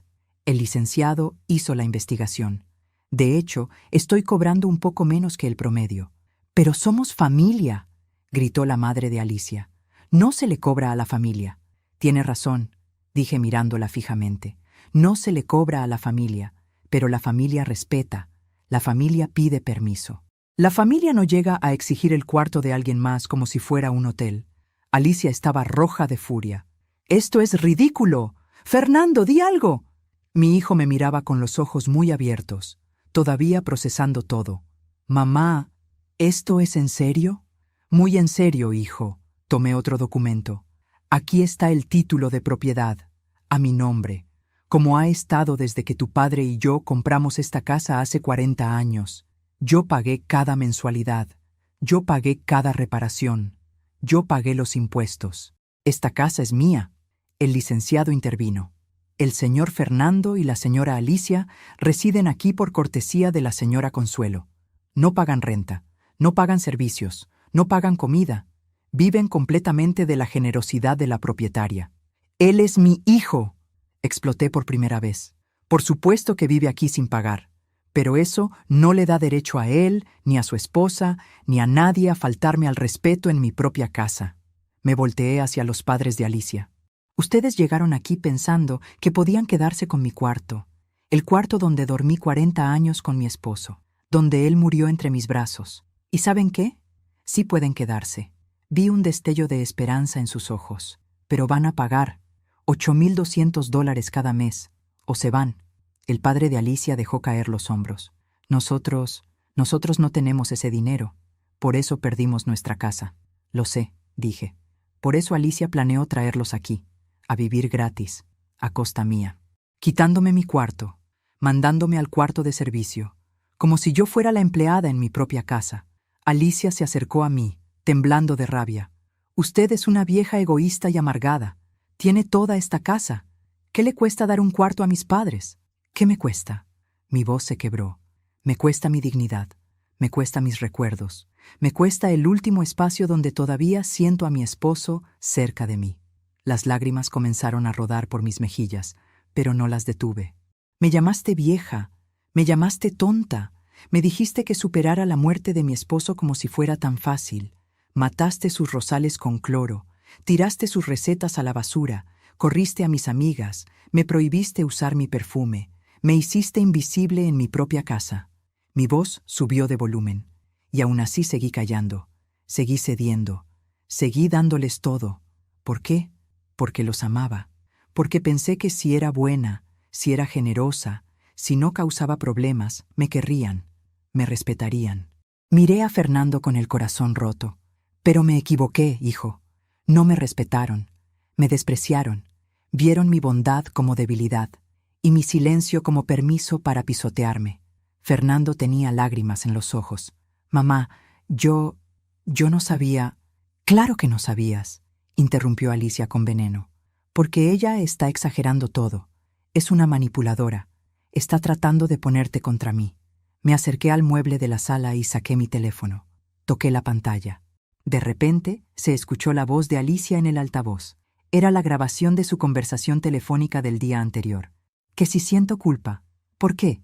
[SPEAKER 1] El licenciado hizo la investigación. De hecho, estoy cobrando un poco menos que el promedio. «Pero somos familia», gritó la madre de Alicia. «No se le cobra a la familia». «Tiene razón», dije mirándola fijamente. «No se le cobra a la familia, pero la familia respeta. La familia pide permiso. La familia no llega a exigir el cuarto de alguien más como si fuera un hotel». Alicia estaba roja de furia. «¡Esto es ridículo! ¡Fernando, di algo!». Mi hijo me miraba con los ojos muy abiertos, todavía procesando todo. «Mamá, ¿esto es en serio?». «Muy en serio, hijo». Tomé otro documento. «Aquí está el título de propiedad, a mi nombre, como ha estado desde que tu padre y yo compramos esta casa hace 40 años. Yo pagué cada mensualidad. Yo pagué cada reparación. Yo pagué los impuestos. Esta casa es mía». El licenciado intervino. «El señor Fernando y la señora Alicia residen aquí por cortesía de la señora Consuelo. No pagan renta, no pagan servicios, no pagan comida. Viven completamente de la generosidad de la propietaria». «Él es mi hijo», exploté por primera vez. «Por supuesto que vive aquí sin pagar, pero eso no le da derecho a él, ni a su esposa, ni a nadie a faltarme al respeto en mi propia casa». Me volteé hacia los padres de Alicia. Ustedes llegaron aquí pensando que podían quedarse con mi cuarto, el cuarto donde dormí 40 años con mi esposo, donde él murió entre mis brazos. ¿Y saben qué? Sí pueden quedarse. Vi un destello de esperanza en sus ojos. Pero van a pagar $8,200 cada mes, o se van. El padre de Alicia dejó caer los hombros. Nosotros no tenemos ese dinero. Por eso perdimos nuestra casa. Lo sé, dije. Por eso Alicia planeó traerlos aquí, a vivir gratis, a costa mía, quitándome mi cuarto, mandándome al cuarto de servicio, como si yo fuera la empleada en mi propia casa. Alicia se acercó a mí, temblando de rabia. Usted es una vieja egoísta y amargada. Tiene toda esta casa. ¿Qué le cuesta dar un cuarto a mis padres? ¿Qué me cuesta? Mi voz se quebró. Me cuesta mi dignidad. Me cuesta mis recuerdos. Me cuesta el último espacio donde todavía siento a mi esposo cerca de mí. Las lágrimas comenzaron a rodar por mis mejillas, pero no las detuve. Me llamaste vieja. Me llamaste tonta. Me dijiste que superara la muerte de mi esposo como si fuera tan fácil. Mataste sus rosales con cloro, tiraste sus recetas a la basura, corriste a mis amigas, me prohibiste usar mi perfume, me hiciste invisible en mi propia casa. Mi voz subió de volumen, y aún así seguí callando, seguí cediendo, seguí dándoles todo. ¿Por qué? Porque los amaba, porque pensé que si era buena, si era generosa, si no causaba problemas, me querrían, me respetarían. Miré a Fernando con el corazón roto. Pero me equivoqué, hijo. No me respetaron, me despreciaron, vieron mi bondad como debilidad y mi silencio como permiso para pisotearme. Fernando tenía lágrimas en los ojos. Mamá, yo no sabía. Claro que no sabías, interrumpió Alicia con veneno, porque ella está exagerando todo. Es una manipuladora. Está tratando de ponerte contra mí. Me acerqué al mueble de la sala y saqué mi teléfono. Toqué la pantalla. De repente, se escuchó la voz de Alicia en el altavoz. Era la grabación de su conversación telefónica del día anterior. Que si siento culpa. ¿Por qué?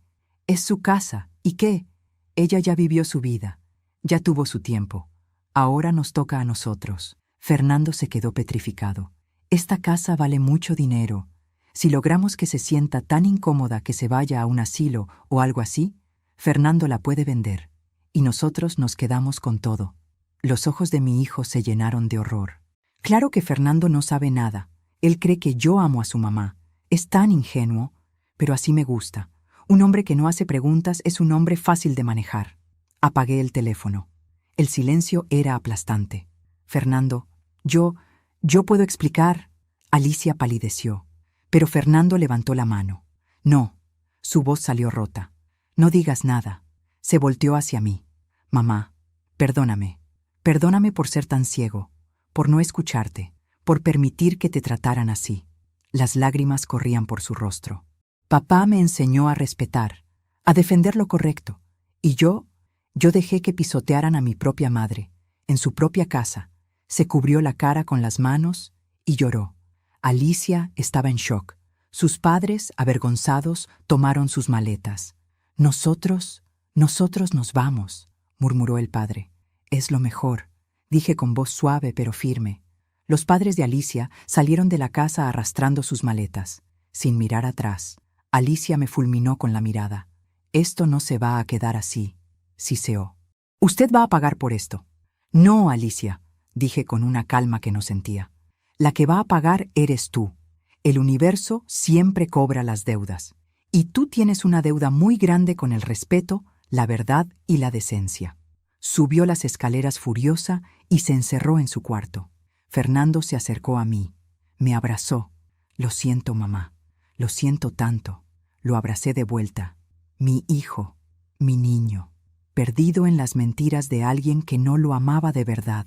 [SPEAKER 1] Es su casa. ¿Y qué? Ella ya vivió su vida. Ya tuvo su tiempo. Ahora nos toca a nosotros. Fernando se quedó petrificado. Esta casa vale mucho dinero. Si logramos que se sienta tan incómoda que se vaya a un asilo o algo así, Fernando la puede vender. Y nosotros nos quedamos con todo. Los ojos de mi hijo se llenaron de horror. Claro que Fernando no sabe nada. Él cree que yo amo a su mamá. Es tan ingenuo, pero así me gusta. Un hombre que no hace preguntas es un hombre fácil de manejar. Apagué el teléfono. El silencio era aplastante. Fernando, yo puedo explicar. Alicia palideció, pero Fernando levantó la mano. No, su voz salió rota. No digas nada. Se volteó hacia mí. Mamá, perdóname. Perdóname por ser tan ciego, por no escucharte, por permitir que te trataran así. Las lágrimas corrían por su rostro. Papá me enseñó a respetar, a defender lo correcto, y yo dejé que pisotearan a mi propia madre, en su propia casa. Se cubrió la cara con las manos y lloró. Alicia estaba en shock. Sus padres, avergonzados, tomaron sus maletas. Nosotros nos vamos, murmuró el padre. Es lo mejor, dije con voz suave pero firme. Los padres de Alicia salieron de la casa arrastrando sus maletas. Sin mirar atrás, Alicia me fulminó con la mirada. Esto no se va a quedar así, siseó. Usted va a pagar por esto. No, Alicia, dije con una calma que no sentía. La que va a pagar eres tú. El universo siempre cobra las deudas. Y tú tienes una deuda muy grande con el respeto, la verdad y la decencia. Subió las escaleras furiosa y se encerró en su cuarto. Fernando se acercó a mí. Me abrazó. Lo siento, mamá. Lo siento tanto. Lo abracé de vuelta. Mi hijo, mi niño, perdido en las mentiras de alguien que no lo amaba de verdad.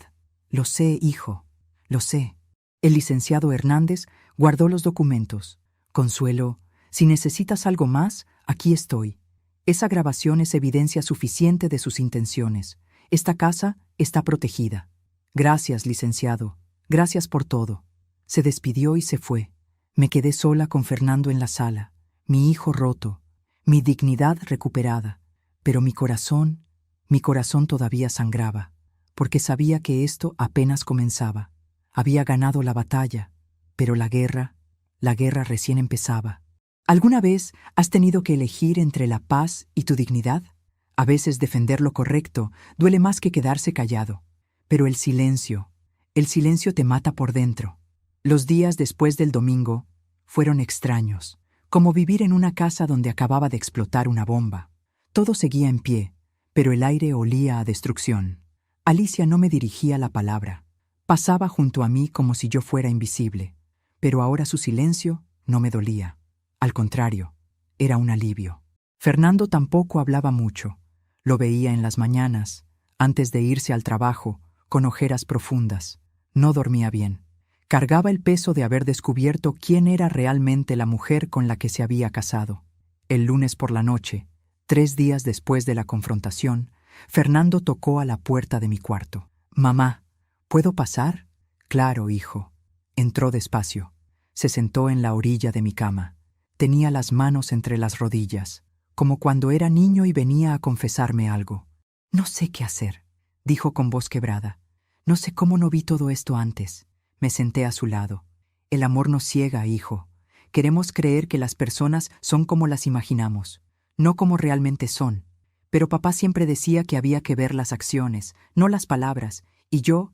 [SPEAKER 1] Lo sé, hijo. Lo sé. El licenciado Hernández guardó los documentos. Consuelo, si necesitas algo más, aquí estoy. Esa grabación es evidencia suficiente de sus intenciones. Esta casa está protegida. Gracias, licenciado. Gracias por todo. Se despidió y se fue. Me quedé sola con Fernando en la sala, mi hijo roto, mi dignidad recuperada, pero mi corazón todavía sangraba, porque sabía que esto apenas comenzaba. Había ganado la batalla, pero la guerra recién empezaba. ¿Alguna vez has tenido que elegir entre la paz y tu dignidad? A veces defender lo correcto duele más que quedarse callado. Pero el silencio te mata por dentro. Los días después del domingo fueron extraños, como vivir en una casa donde acababa de explotar una bomba. Todo seguía en pie, pero el aire olía a destrucción. Alicia no me dirigía la palabra. Pasaba junto a mí como si yo fuera invisible, pero ahora su silencio no me dolía. Al contrario, era un alivio. Fernando tampoco hablaba mucho. Lo veía en las mañanas, antes de irse al trabajo, con ojeras profundas. No dormía bien. Cargaba el peso de haber descubierto quién era realmente la mujer con la que se había casado. El lunes por la noche, 3 días después de la confrontación, Fernando tocó a la puerta de mi cuarto. «Mamá, ¿puedo pasar?» «Claro, hijo». Entró despacio. Se sentó en la orilla de mi cama. Tenía las manos entre las rodillas, como cuando era niño y venía a confesarme algo. «No sé qué hacer», dijo con voz quebrada. «No sé cómo no vi todo esto antes». Me senté a su lado. «El amor nos ciega, hijo. Queremos creer que las personas son como las imaginamos, no como realmente son. Pero papá siempre decía que había que ver las acciones, no las palabras, y yo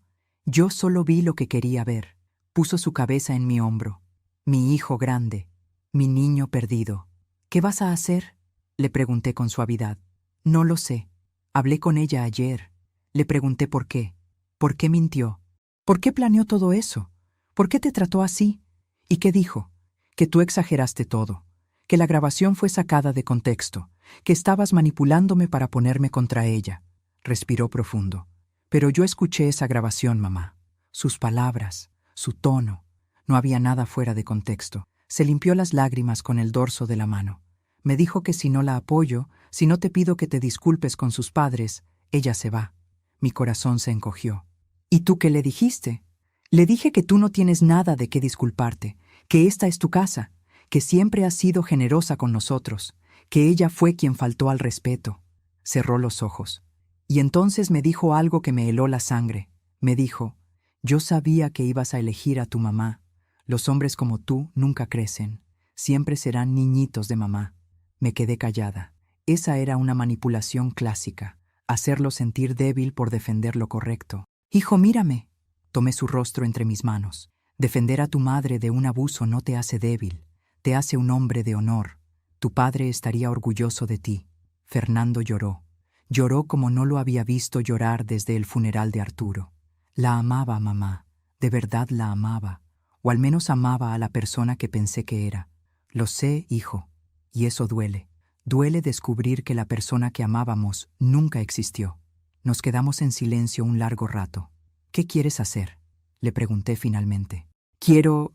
[SPEAKER 1] solo vi lo que quería ver». Puso su cabeza en mi hombro. «Mi hijo grande, mi niño perdido. ¿Qué vas a hacer?», le pregunté con suavidad. «No lo sé. Hablé con ella ayer. Le pregunté por qué. ¿Por qué mintió? ¿Por qué planeó todo eso? ¿Por qué te trató así? ¿Y qué dijo? Que tú exageraste todo, que la grabación fue sacada de contexto, que estabas manipulándome para ponerme contra ella». Respiró profundo. «Pero yo escuché esa grabación, mamá. Sus palabras, su tono. No había nada fuera de contexto». Se limpió las lágrimas con el dorso de la mano. Me dijo que si no la apoyo, si no te pido que te disculpes con sus padres, ella se va. Mi corazón se encogió. «¿Y tú qué le dijiste?» «Le dije que tú no tienes nada de qué disculparte, que esta es tu casa, que siempre has sido generosa con nosotros, que ella fue quien faltó al respeto». Cerró los ojos. Y entonces me dijo algo que me heló la sangre. Me dijo: «Yo sabía que ibas a elegir a tu mamá. Los hombres como tú nunca crecen. Siempre serán niñitos de mamá». Me quedé callada. Esa era una manipulación clásica. Hacerlo sentir débil por defender lo correcto. «Hijo, mírame». Tomé su rostro entre mis manos. «Defender a tu madre de un abuso no te hace débil. Te hace un hombre de honor. Tu padre estaría orgulloso de ti». Fernando lloró. Lloró como no lo había visto llorar desde el funeral de Arturo. La amaba, mamá. De verdad la amaba. O al menos amaba a la persona que pensé que era. «Lo sé, hijo. Y eso duele. Duele descubrir que la persona que amábamos nunca existió». Nos quedamos en silencio un largo rato. «¿Qué quieres hacer?», le pregunté finalmente. Quiero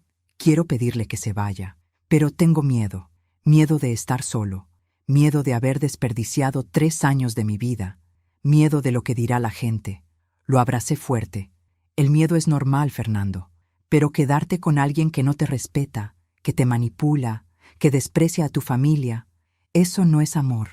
[SPEAKER 1] pedirle que se vaya, pero tengo miedo. Miedo de estar solo. Miedo de haber desperdiciado 3 años de mi vida. Miedo de lo que dirá la gente». Lo abracé fuerte. «El miedo es normal, Fernando. Pero quedarte con alguien que no te respeta, que te manipula, que desprecia a tu familia, eso no es amor.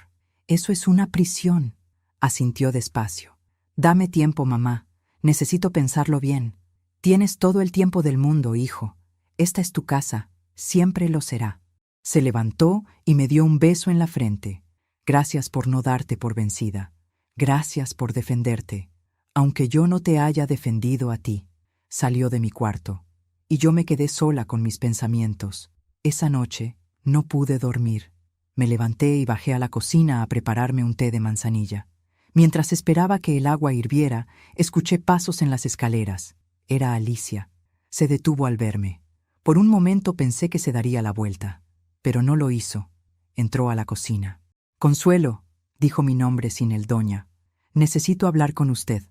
[SPEAKER 1] Eso es una prisión». Asintió despacio. «Dame tiempo, mamá. Necesito pensarlo bien. Tienes todo el tiempo del mundo, hijo. Esta es tu casa. Siempre lo será». Se levantó y me dio un beso en la frente. «Gracias por no darte por vencida. Gracias por defenderte, aunque yo no te haya defendido a ti». Salió de mi cuarto, y yo me quedé sola con mis pensamientos. Esa noche no pude dormir. Me levanté y bajé a la cocina a prepararme un té de manzanilla. Mientras esperaba que el agua hirviera, escuché pasos en las escaleras. Era Alicia. Se detuvo al verme. Por un momento pensé que se daría la vuelta, pero no lo hizo. Entró a la cocina. «Consuelo», dijo mi nombre sin el doña. «Necesito hablar con usted».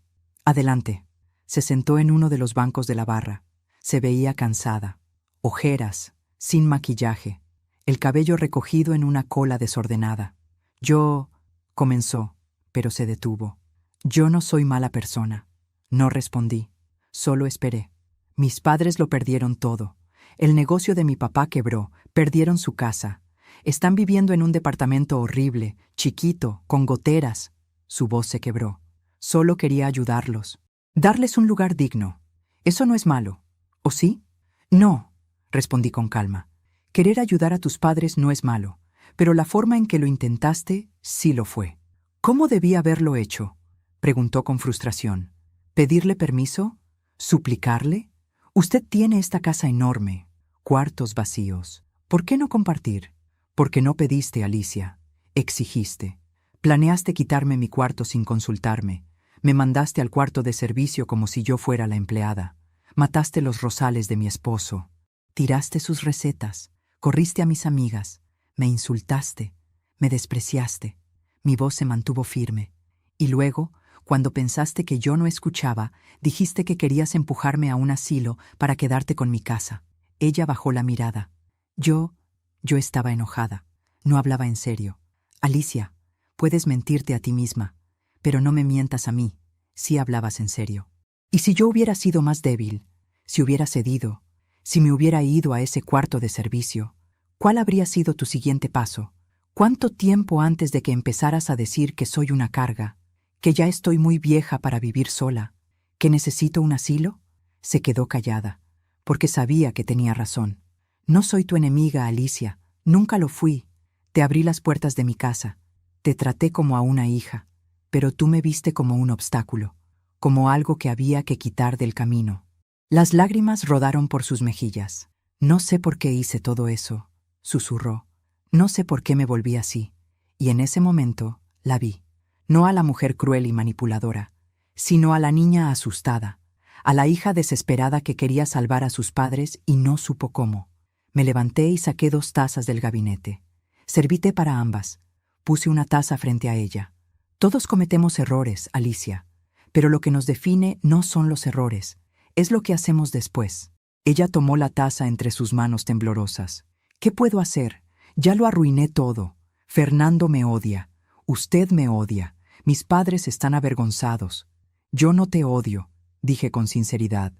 [SPEAKER 1] «Adelante». Se sentó en uno de los bancos de la barra. Se veía cansada. Ojeras, sin maquillaje, el cabello recogido en una cola desordenada. «Yo», comenzó, pero se detuvo. «Yo no soy mala persona». No respondí. Solo esperé. Mis padres lo perdieron todo. El negocio de mi papá quebró. Perdieron su casa. Están viviendo en un departamento horrible, chiquito, con goteras. Su voz se quebró. Solo quería ayudarlos. Darles un lugar digno. Eso no es malo. ¿O sí? No, respondí con calma. Querer ayudar a tus padres no es malo, pero la forma en que lo intentaste sí lo fue. ¿Cómo debí haberlo hecho? Preguntó con frustración. ¿Pedirle permiso? ¿Suplicarle? Usted tiene esta casa enorme, cuartos vacíos. ¿Por qué no compartir? Porque no pediste, Alicia. Exigiste. Planeaste quitarme mi cuarto sin consultarme. Me mandaste al cuarto de servicio como si yo fuera la empleada. Mataste los rosales de mi esposo. Tiraste sus recetas. Corriste a mis amigas. Me insultaste. Me despreciaste. Mi voz se mantuvo firme. Y luego, cuando pensaste que yo no escuchaba, dijiste que querías empujarme a un asilo para quedarte con mi casa. Ella bajó la mirada. Yo estaba enojada. No hablaba en serio. Alicia, puedes mentirte a ti misma, pero no me mientas a mí, si hablabas en serio. ¿Y si yo hubiera sido más débil? Si hubiera cedido, si me hubiera ido a ese cuarto de servicio, ¿cuál habría sido tu siguiente paso? ¿Cuánto tiempo antes de que empezaras a decir que soy una carga, que ya estoy muy vieja para vivir sola, que necesito un asilo? Se quedó callada, porque sabía que tenía razón. No soy tu enemiga, Alicia, nunca lo fui. Te abrí las puertas de mi casa, te traté como a una hija, pero tú me viste como un obstáculo, como algo que había que quitar del camino. Las lágrimas rodaron por sus mejillas. No sé por qué hice todo eso, susurró. No sé por qué me volví así. Y en ese momento la vi, no a la mujer cruel y manipuladora, sino a la niña asustada, a la hija desesperada que quería salvar a sus padres y no supo cómo. Me levanté y saqué 2 tazas del gabinete. Serví té para ambas. Puse una taza frente a ella. Todos cometemos errores, Alicia, pero lo que nos define no son los errores, es lo que hacemos después. Ella tomó la taza entre sus manos temblorosas. ¿Qué puedo hacer? Ya lo arruiné todo. Fernando me odia. Usted me odia. Mis padres están avergonzados. Yo no te odio, dije con sinceridad.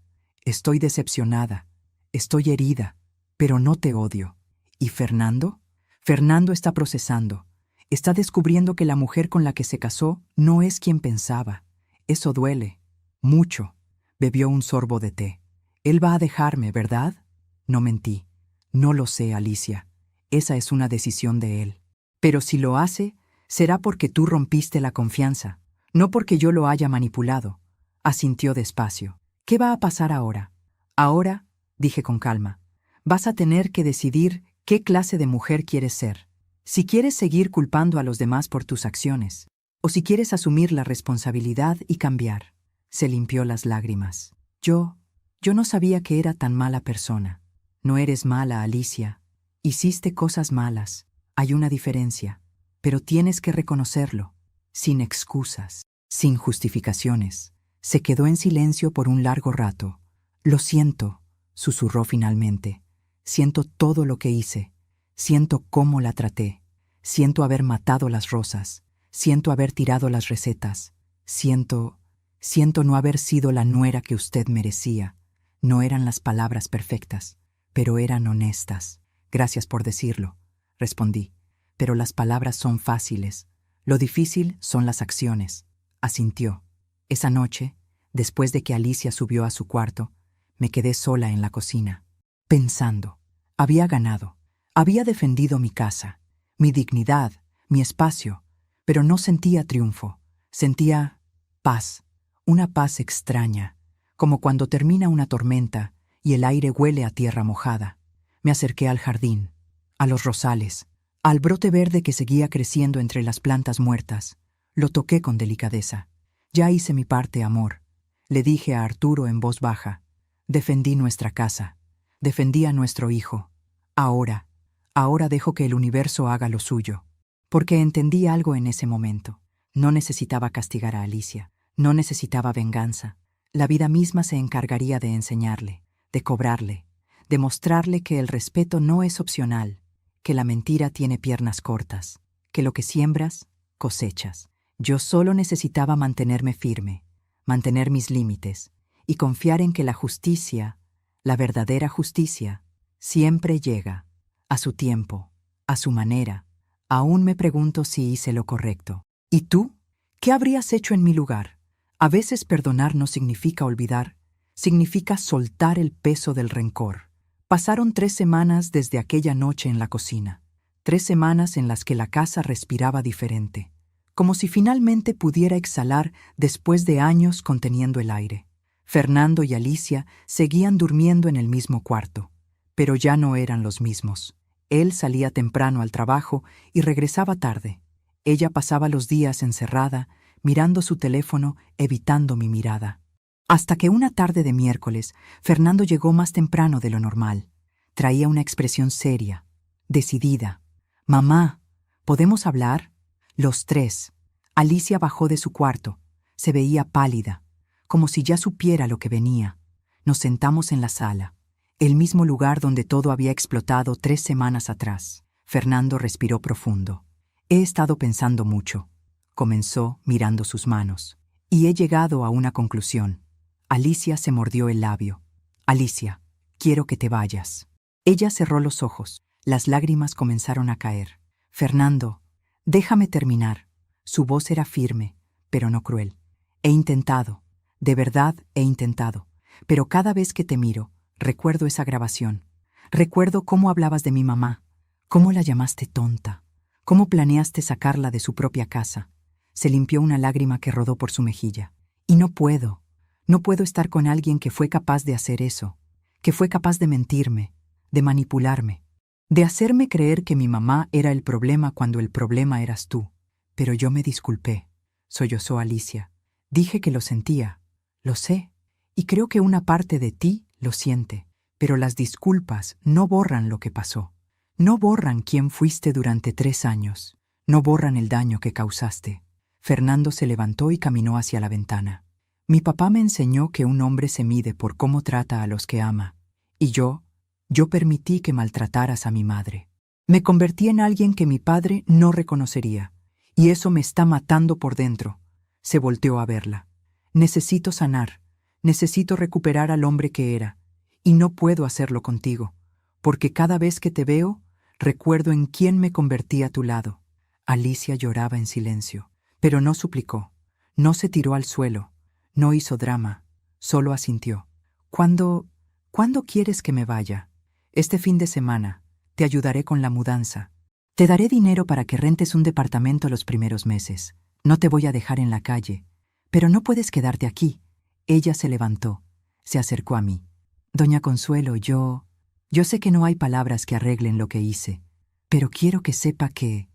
[SPEAKER 1] Estoy decepcionada. Estoy herida, pero no te odio. ¿Y Fernando? Fernando está procesando. Está descubriendo que la mujer con la que se casó no es quien pensaba. Eso duele. Mucho. Bebió un sorbo de té. Él va a dejarme, ¿verdad? No mentí. No lo sé, Alicia. Esa es una decisión de él. Pero si lo hace, será porque tú rompiste la confianza, no porque yo lo haya manipulado. Asintió despacio. ¿Qué va a pasar ahora? Ahora, dije con calma, vas a tener que decidir qué clase de mujer quieres ser. Si quieres seguir culpando a los demás por tus acciones, o si quieres asumir la responsabilidad y cambiar. Se limpió las lágrimas. Yo no sabía que era tan mala persona. No eres mala, Alicia. Hiciste cosas malas. Hay una diferencia. Pero tienes que reconocerlo. Sin excusas, sin justificaciones. Se quedó en silencio por un largo rato. Lo siento, susurró finalmente. Siento todo lo que hice. Siento cómo la traté. Siento haber matado las rosas. Siento haber tirado las recetas. Siento no haber sido la nuera que usted merecía. No eran las palabras perfectas, pero eran honestas. Gracias por decirlo, respondí. Pero las palabras son fáciles. Lo difícil son las acciones. Asintió. Esa noche, después de que Alicia subió a su cuarto, me quedé sola en la cocina, pensando. Había ganado. Había defendido mi casa, mi dignidad, mi espacio, pero no sentía triunfo. Sentía paz. Una paz extraña, como cuando termina una tormenta y el aire huele a tierra mojada. Me acerqué al jardín, a los rosales, al brote verde que seguía creciendo entre las plantas muertas. Lo toqué con delicadeza. Ya hice mi parte, amor. Le dije a Arturo en voz baja. Defendí nuestra casa. Defendí a nuestro hijo. Ahora dejo que el universo haga lo suyo. Porque entendí algo en ese momento. No necesitaba castigar a Alicia. No necesitaba venganza. La vida misma se encargaría de enseñarle, de cobrarle, de mostrarle que el respeto no es opcional, que la mentira tiene piernas cortas, que lo que siembras, cosechas. Yo solo necesitaba mantenerme firme, mantener mis límites y confiar en que la justicia, la verdadera justicia, siempre llega, a su tiempo, a su manera. Aún me pregunto si hice lo correcto. ¿Y tú? ¿Qué habrías hecho en mi lugar? A veces perdonar no significa olvidar, Significa soltar el peso del rencor. Pasaron 3 semanas desde aquella noche en la cocina. 3 semanas en las que la casa respiraba diferente, como si finalmente pudiera exhalar después de años conteniendo el aire. Fernando y Alicia seguían durmiendo en el mismo cuarto, pero ya no eran los mismos. Él salía temprano al trabajo y regresaba tarde. Ella pasaba los días encerrada, mirando su teléfono, evitando mi mirada. Hasta que una tarde de miércoles, Fernando llegó más temprano de lo normal. Traía una expresión seria, decidida. «Mamá, ¿podemos hablar?» Los 3. Alicia bajó de su cuarto. Se veía pálida, como si ya supiera lo que venía. Nos sentamos en la sala, el mismo lugar donde todo había explotado 3 semanas atrás. Fernando respiró profundo. «He estado pensando mucho», comenzó mirando sus manos, «y he llegado a una conclusión». Alicia se mordió el labio. «Alicia, quiero que te vayas». Ella cerró los ojos. Las lágrimas comenzaron a caer. «Fernando, déjame terminar». Su voz era firme, pero no cruel. «He intentado, de verdad he intentado, pero cada vez que te miro, recuerdo esa grabación. Recuerdo cómo hablabas de mi mamá, cómo la llamaste tonta, cómo planeaste sacarla de su propia casa». Se limpió una lágrima que rodó por su mejilla. «Y no puedo estar con alguien que fue capaz de hacer eso, que fue capaz de mentirme, de manipularme, de hacerme creer que mi mamá era el problema cuando el problema eras tú». «Pero yo me disculpé», sollozó Alicia. «Dije que lo sentía, lo sé, y creo que una parte de ti lo siente, pero las disculpas no borran lo que pasó. No borran quién fuiste durante 3 años, no borran el daño que causaste». Fernando se levantó y caminó hacia la ventana. «Mi papá me enseñó que un hombre se mide por cómo trata a los que ama, y yo permití que maltrataras a mi madre. Me convertí en alguien que mi padre no reconocería, y eso me está matando por dentro». Se volteó a verla. «Necesito sanar, necesito recuperar al hombre que era, y no puedo hacerlo contigo, porque cada vez que te veo, recuerdo en quién me convertí a tu lado». Alicia lloraba en silencio, pero no suplicó, no se tiró al suelo, no hizo drama, solo asintió. ¿Cuándo quieres que me vaya?» «Este fin de semana. Te ayudaré con la mudanza. Te daré dinero para que rentes un departamento los primeros meses. No te voy a dejar en la calle. Pero no puedes quedarte aquí». Ella se levantó, se acercó a mí. «Doña Consuelo, yo sé que no hay palabras que arreglen lo que hice, pero quiero que sepa que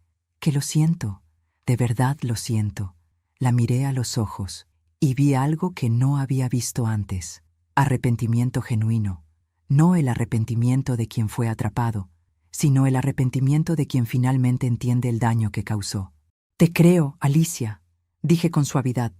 [SPEAKER 1] lo siento, de verdad lo siento». La miré a los ojos y vi algo que no había visto antes. Arrepentimiento genuino. No el arrepentimiento de quien fue atrapado, sino el arrepentimiento de quien finalmente entiende el daño que causó. «Te creo, Alicia», dije con suavidad,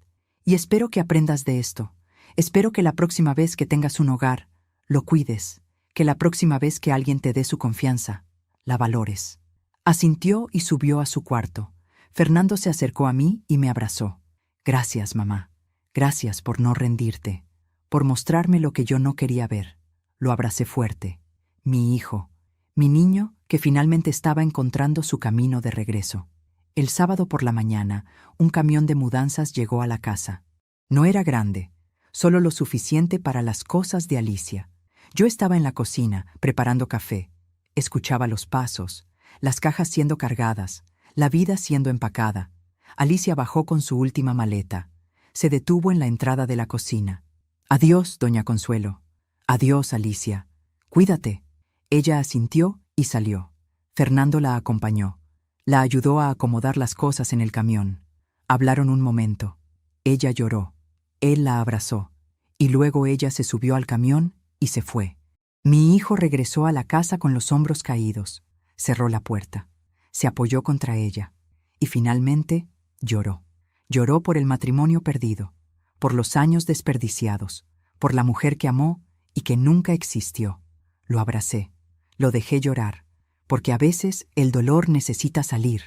[SPEAKER 1] «y espero que aprendas de esto. Espero que la próxima vez que tengas un hogar, lo cuides, que la próxima vez que alguien te dé su confianza, la valores». Asintió y subió a su cuarto. Fernando se acercó a mí y me abrazó. «Gracias, mamá. Gracias por no rendirte, por mostrarme lo que yo no quería ver». Lo abracé fuerte. Mi hijo, mi niño que finalmente estaba encontrando su camino de regreso. El sábado por la mañana, un camión de mudanzas llegó a la casa. No era grande, solo lo suficiente para las cosas de Alicia. Yo estaba en la cocina, preparando café. Escuchaba los pasos, las cajas siendo cargadas, la vida siendo empacada. Alicia bajó con su última maleta. Se detuvo en la entrada de la cocina. «Adiós, doña Consuelo». «Adiós, Alicia. Cuídate». Ella asintió y salió. Fernando la acompañó. La ayudó a acomodar las cosas en el camión. Hablaron un momento. Ella lloró. Él la abrazó. Y luego ella se subió al camión y se fue. Mi hijo regresó a la casa con los hombros caídos. Cerró la puerta. Se apoyó contra ella. Y finalmente lloró. Lloró por el matrimonio perdido, por los años desperdiciados, por la mujer que amó y que nunca existió. Lo abracé. Lo dejé llorar, porque a veces el dolor necesita salir.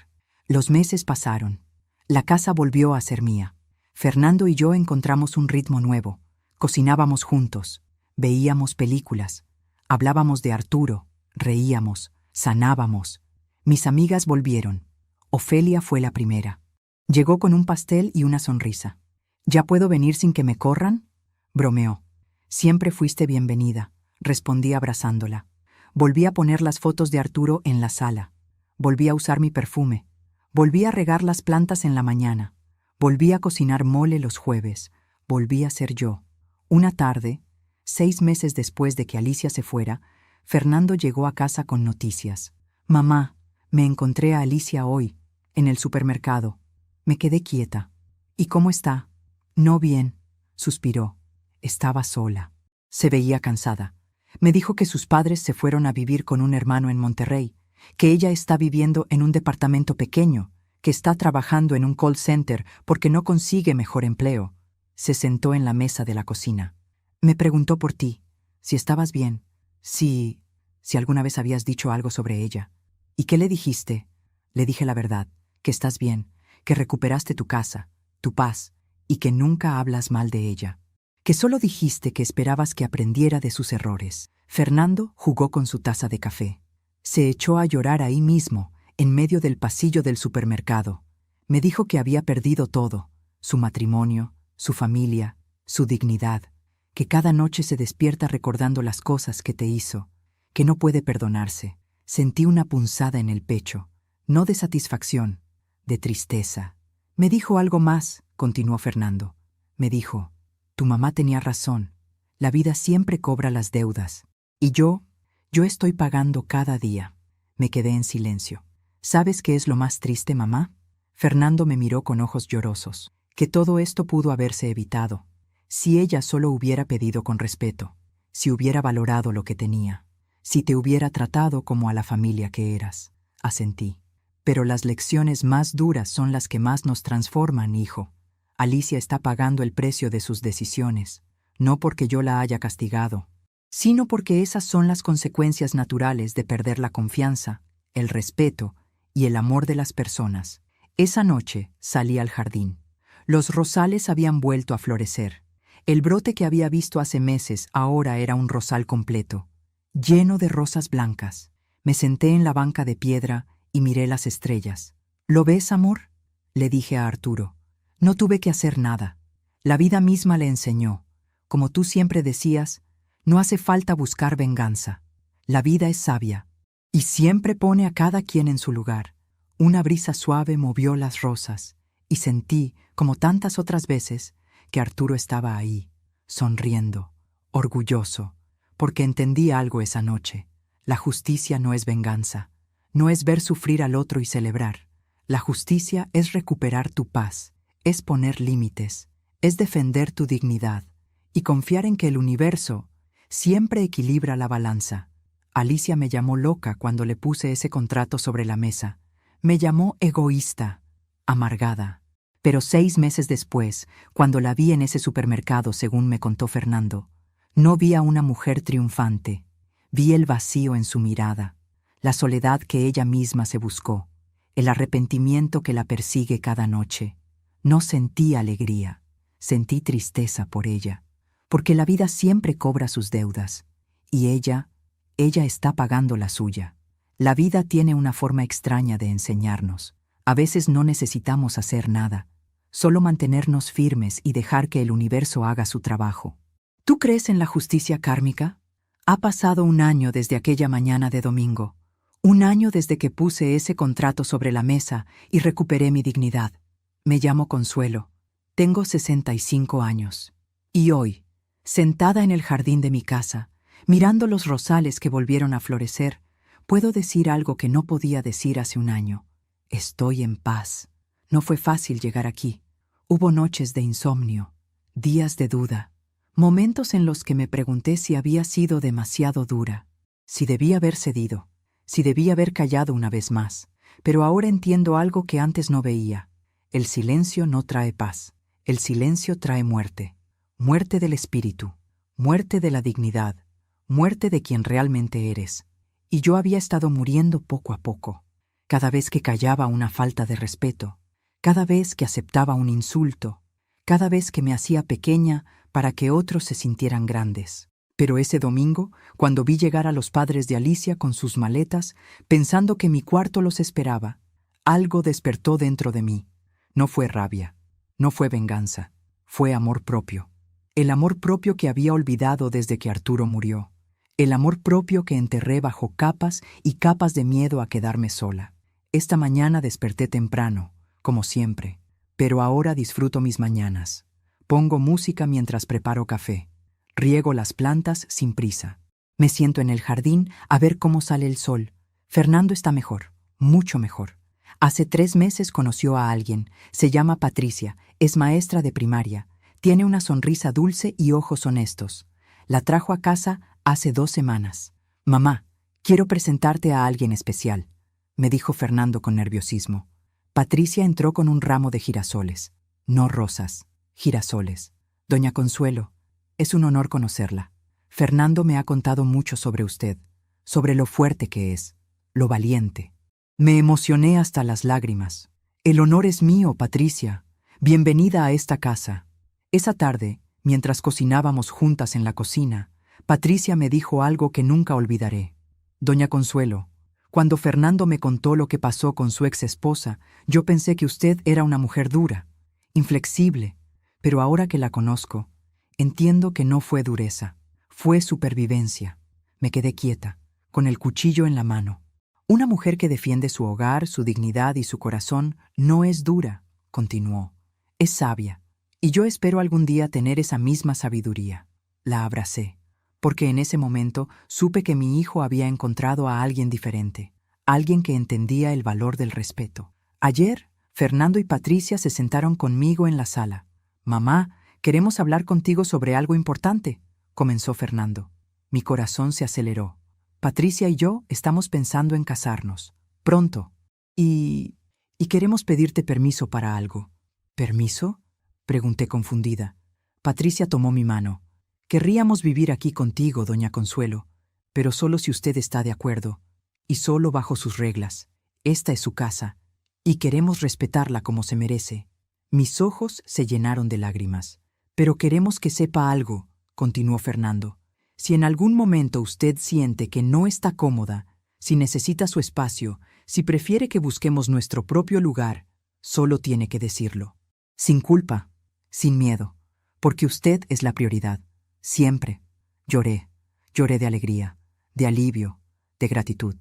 [SPEAKER 1] Los meses pasaron. La casa volvió a ser mía. Fernando y yo encontramos un ritmo nuevo. Cocinábamos juntos, veíamos películas, hablábamos de Arturo, reíamos, sanábamos. Mis amigas volvieron. Ofelia fue la primera. Llegó con un pastel y una sonrisa. «¿Ya puedo venir sin que me corran?», bromeó. Siempre fuiste bienvenida, respondí abrazándola. Volví a poner las fotos de Arturo en la sala. Volví a usar mi perfume. Volví a regar las plantas en la mañana. Volví a cocinar mole los jueves. Volví a ser yo. Una tarde, 6 meses después de que Alicia se fuera, Fernando llegó a casa con noticias. Mamá, me encontré a Alicia hoy, en el supermercado. Me quedé quieta. ¿Y cómo está? No bien, suspiró. Estaba sola. Se veía cansada. Me dijo que sus padres se fueron a vivir con un hermano en Monterrey, que ella está viviendo en un departamento pequeño, que está trabajando en un call center porque no consigue mejor empleo. Se sentó en la mesa de la cocina. Me preguntó por ti, si estabas bien, si alguna vez habías dicho algo sobre ella. ¿Y qué le dijiste? Le dije la verdad, que estás bien, que recuperaste tu casa, tu paz, y que nunca hablas mal de ella. Que solo dijiste que esperabas que aprendiera de sus errores. Fernando jugó con su taza de café. Se echó a llorar ahí mismo, en medio del pasillo del supermercado. Me dijo que había perdido todo, su matrimonio, su familia, su dignidad, que cada noche se despierta recordando las cosas que te hizo, que no puede perdonarse. Sentí una punzada en el pecho, no de satisfacción, de tristeza. Me dijo algo más, continuó Fernando. Me dijo, tu mamá tenía razón, la vida siempre cobra las deudas. Y yo estoy pagando cada día. Me quedé en silencio. ¿Sabes qué es lo más triste, mamá? Fernando me miró con ojos llorosos. Que todo esto pudo haberse evitado, si ella solo hubiera pedido con respeto, si hubiera valorado lo que tenía, si te hubiera tratado como a la familia que eras. Asentí. Pero las lecciones más duras son las que más nos transforman, hijo. Alicia está pagando el precio de sus decisiones, no porque yo la haya castigado, sino porque esas son las consecuencias naturales de perder la confianza, el respeto y el amor de las personas. Esa noche salí al jardín. Los rosales habían vuelto a florecer. El brote que había visto hace meses ahora era un rosal completo, lleno de rosas blancas. Me senté en la banca de piedra y miré las estrellas. ¿Lo ves, amor? Le dije a Arturo. No tuve que hacer nada. La vida misma le enseñó. Como tú siempre decías, no hace falta buscar venganza. La vida es sabia y siempre pone a cada quien en su lugar. Una brisa suave movió las rosas y sentí, como tantas otras veces, que Arturo estaba ahí, sonriendo, orgulloso, porque entendí algo esa noche. La justicia no es venganza, no es ver sufrir al otro y celebrar. La justicia es recuperar tu paz, es poner límites, es defender tu dignidad y confiar en que el universo siempre equilibra la balanza. Alicia me llamó loca cuando le puse ese contrato sobre la mesa. Me llamó egoísta, amargada. Pero 6 meses después, cuando la vi en ese supermercado, según me contó Fernando, no vi a una mujer triunfante. Vi el vacío en su mirada, la soledad que ella misma se buscó, el arrepentimiento que la persigue cada noche. No sentí alegría, sentí tristeza por ella, porque la vida siempre cobra sus deudas, y ella está pagando la suya. La vida tiene una forma extraña de enseñarnos. A veces no necesitamos hacer nada, solo mantenernos firmes y dejar que el universo haga su trabajo. ¿Tú crees en la justicia kármica? Ha pasado 1 año desde aquella mañana de domingo, 1 año desde que puse ese contrato sobre la mesa y recuperé mi dignidad. Me llamo Consuelo, tengo 65 años, y hoy, sentada en el jardín de mi casa, mirando los rosales que volvieron a florecer, puedo decir algo que no podía decir hace 1 año. Estoy en paz. No fue fácil llegar aquí. Hubo noches de insomnio, días de duda, momentos en los que me pregunté si había sido demasiado dura, si debía haber cedido, si debía haber callado una vez más. Pero ahora entiendo algo que antes no veía. El silencio no trae paz. El silencio trae muerte. Muerte del espíritu, muerte de la dignidad, muerte de quien realmente eres. Y yo había estado muriendo poco a poco. Cada vez que callaba una falta de respeto, cada vez que aceptaba un insulto, cada vez que me hacía pequeña para que otros se sintieran grandes. Pero ese domingo, cuando vi llegar a los padres de Alicia con sus maletas, pensando que mi cuarto los esperaba, algo despertó dentro de mí. No fue rabia, no fue venganza, fue amor propio. El amor propio que había olvidado desde que Arturo murió. El amor propio que enterré bajo capas y capas de miedo a quedarme sola. Esta mañana desperté temprano, como siempre, pero ahora disfruto mis mañanas. Pongo música mientras preparo café. Riego las plantas sin prisa. Me siento en el jardín a ver cómo sale el sol. Fernando está mejor, mucho mejor. Hace 3 meses conoció a alguien. Se llama Patricia, es maestra de primaria. Tiene una sonrisa dulce y ojos honestos. La trajo a casa hace 2 semanas. Mamá, quiero presentarte a alguien especial, me dijo Fernando con nerviosismo. Patricia entró con un ramo de girasoles. No rosas, girasoles. Doña Consuelo, es un honor conocerla. Fernando me ha contado mucho sobre usted, sobre lo fuerte que es, lo valiente. Me emocioné hasta las lágrimas. El honor es mío, Patricia. Bienvenida a esta casa. Esa tarde, mientras cocinábamos juntas en la cocina, Patricia me dijo algo que nunca olvidaré. Doña Consuelo, cuando Fernando me contó lo que pasó con su ex esposa, yo pensé que usted era una mujer dura, inflexible, pero ahora que la conozco, entiendo que no fue dureza, fue supervivencia. Me quedé quieta, con el cuchillo en la mano. Una mujer que defiende su hogar, su dignidad y su corazón no es dura, continuó. Es sabia, y yo espero algún día tener esa misma sabiduría. La abracé, porque en ese momento supe que mi hijo había encontrado a alguien diferente, alguien que entendía el valor del respeto. Ayer, Fernando y Patricia se sentaron conmigo en la sala. Mamá, queremos hablar contigo sobre algo importante, comenzó Fernando. Mi corazón se aceleró. Patricia y yo estamos pensando en casarnos, pronto, y queremos pedirte permiso para algo. ¿Permiso?, pregunté confundida. Patricia tomó mi mano. Querríamos vivir aquí contigo, doña Consuelo, pero solo si usted está de acuerdo, y solo bajo sus reglas. Esta es su casa, y queremos respetarla como se merece. Mis ojos se llenaron de lágrimas. Pero queremos que sepa algo, continuó Fernando. Si en algún momento usted siente que no está cómoda, si necesita su espacio, si prefiere que busquemos nuestro propio lugar, solo tiene que decirlo. Sin culpa, sin miedo, porque usted es la prioridad. Siempre. Lloré de alegría, de alivio, de gratitud.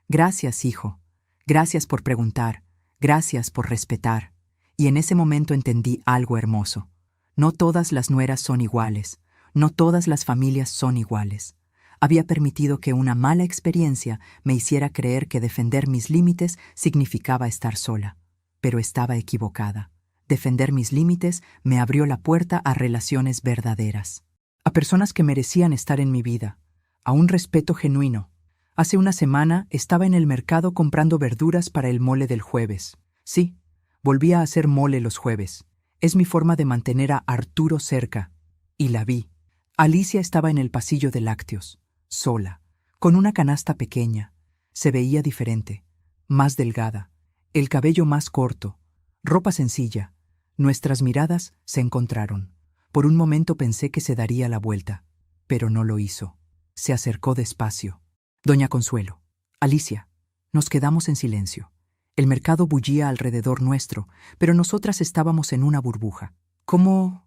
[SPEAKER 1] Gracias, hijo. Gracias por preguntar. Gracias por respetar. Y en ese momento entendí algo hermoso. No todas las nueras son iguales. No todas las familias son iguales. Había permitido que una mala experiencia me hiciera creer que defender mis límites significaba estar sola. Pero estaba equivocada. Defender mis límites me abrió la puerta a relaciones verdaderas. A personas que merecían estar en mi vida. A un respeto genuino. Hace una semana estaba en el mercado comprando verduras para el mole del jueves. Sí, volvía a hacer mole los jueves. Es mi forma de mantener a Arturo cerca. Y la vi. Alicia estaba en el pasillo de lácteos, sola, con una canasta pequeña. Se veía diferente, más delgada, el cabello más corto, ropa sencilla. Nuestras miradas se encontraron. Por un momento pensé que se daría la vuelta, pero no lo hizo. Se acercó despacio. Doña Consuelo, Alicia, nos quedamos en silencio. El mercado bullía alrededor nuestro, pero nosotras estábamos en una burbuja. ¿Cómo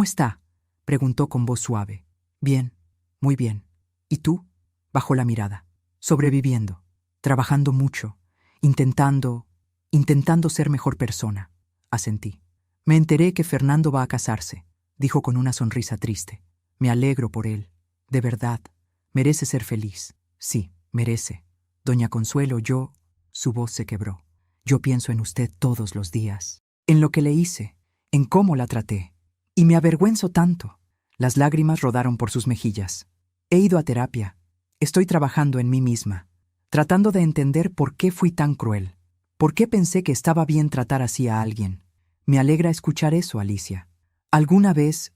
[SPEAKER 1] está?, preguntó con voz suave. Bien, muy bien. ¿Y tú? Bajó la mirada. Sobreviviendo, trabajando mucho, intentando ser mejor persona, asentí. Me enteré que Fernando va a casarse, dijo con una sonrisa triste. Me alegro por él, de verdad. Merece ser feliz. Sí, merece. Doña Consuelo, Su voz se quebró. Yo pienso en usted todos los días, en lo que le hice, en cómo la traté. Y me avergüenzo tanto. Las lágrimas rodaron por sus mejillas. He ido a terapia. Estoy trabajando en mí misma, tratando de entender por qué fui tan cruel. ¿Por qué pensé que estaba bien tratar así a alguien? Me alegra escuchar eso, Alicia. ¿Alguna vez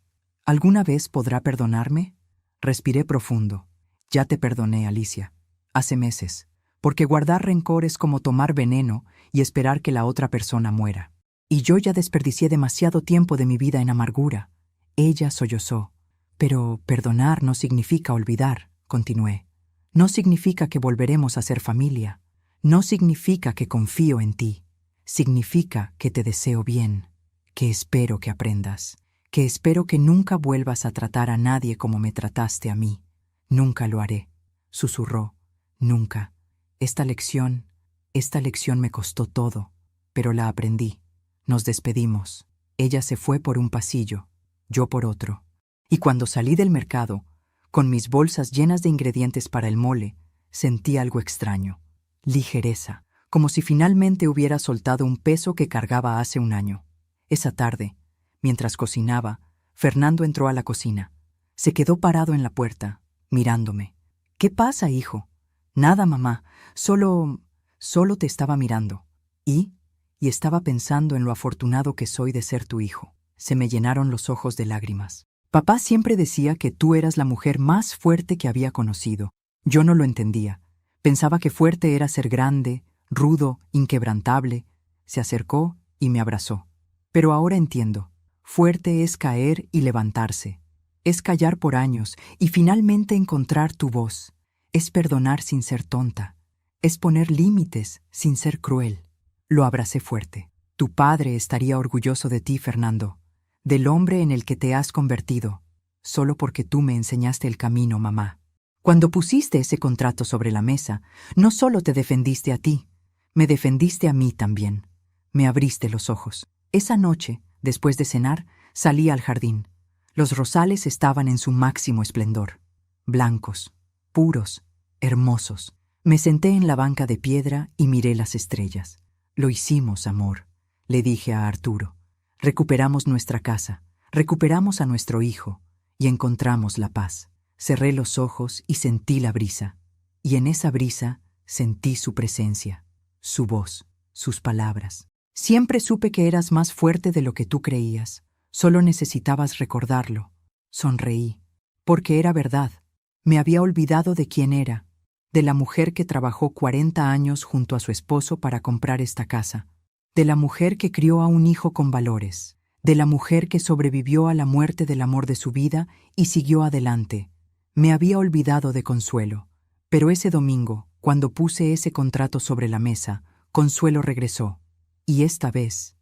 [SPEAKER 1] podrá perdonarme? Respiré profundo. Ya te perdoné, Alicia. Hace meses. Porque guardar rencor es como tomar veneno y esperar que la otra persona muera. Y yo ya desperdicié demasiado tiempo de mi vida en amargura. Ella sollozó. Pero perdonar no significa olvidar, continué. No significa que volveremos a ser familia. No significa que confío en ti. Significa que te deseo bien, que espero que aprendas, que espero que nunca vuelvas a tratar a nadie como me trataste a mí. Nunca lo haré, susurró. Nunca. Esta lección me costó todo, pero la aprendí. Nos despedimos. Ella se fue por un pasillo, yo por otro. Y cuando salí del mercado, con mis bolsas llenas de ingredientes para el mole, sentí algo extraño. Ligereza, como si finalmente hubiera soltado un peso que cargaba hace un año. Esa tarde, mientras cocinaba, Fernando entró a la cocina. Se quedó parado en la puerta, mirándome. «¿Qué pasa, hijo?» «Nada, mamá. Solo te estaba mirando. Y estaba pensando en lo afortunado que soy de ser tu hijo». Se me llenaron los ojos de lágrimas. «Papá siempre decía que tú eras la mujer más fuerte que había conocido. Yo no lo entendía. Pensaba que fuerte era ser grande, rudo, inquebrantable». Se acercó y me abrazó. «Pero ahora entiendo. Fuerte es caer y levantarse. Es callar por años y finalmente encontrar tu voz. Es perdonar sin ser tonta. Es poner límites sin ser cruel». Lo abracé fuerte. «Tu padre estaría orgulloso de ti, Fernando, del hombre en el que te has convertido, solo porque tú me enseñaste el camino, mamá. Cuando pusiste ese contrato sobre la mesa, no solo te defendiste a ti, me defendiste a mí también. Me abriste los ojos». Esa noche, después de cenar, salí al jardín. Los rosales estaban en su máximo esplendor. Blancos, puros, hermosos. Me senté en la banca de piedra y miré las estrellas. «Lo hicimos, amor», le dije a Arturo. «Recuperamos nuestra casa, recuperamos a nuestro hijo y encontramos la paz». Cerré los ojos y sentí la brisa. Y en esa brisa sentí su presencia, su voz, sus palabras. «Siempre supe que eras más fuerte de lo que tú creías. Solo necesitabas recordarlo». Sonreí, porque era verdad. Me había olvidado de quién era, de la mujer que trabajó 40 años junto a su esposo para comprar esta casa, de la mujer que crió a un hijo con valores, de la mujer que sobrevivió a la muerte del amor de su vida y siguió adelante. Me había olvidado de Consuelo, pero ese domingo, cuando puse ese contrato sobre la mesa, Consuelo regresó. Y esta vez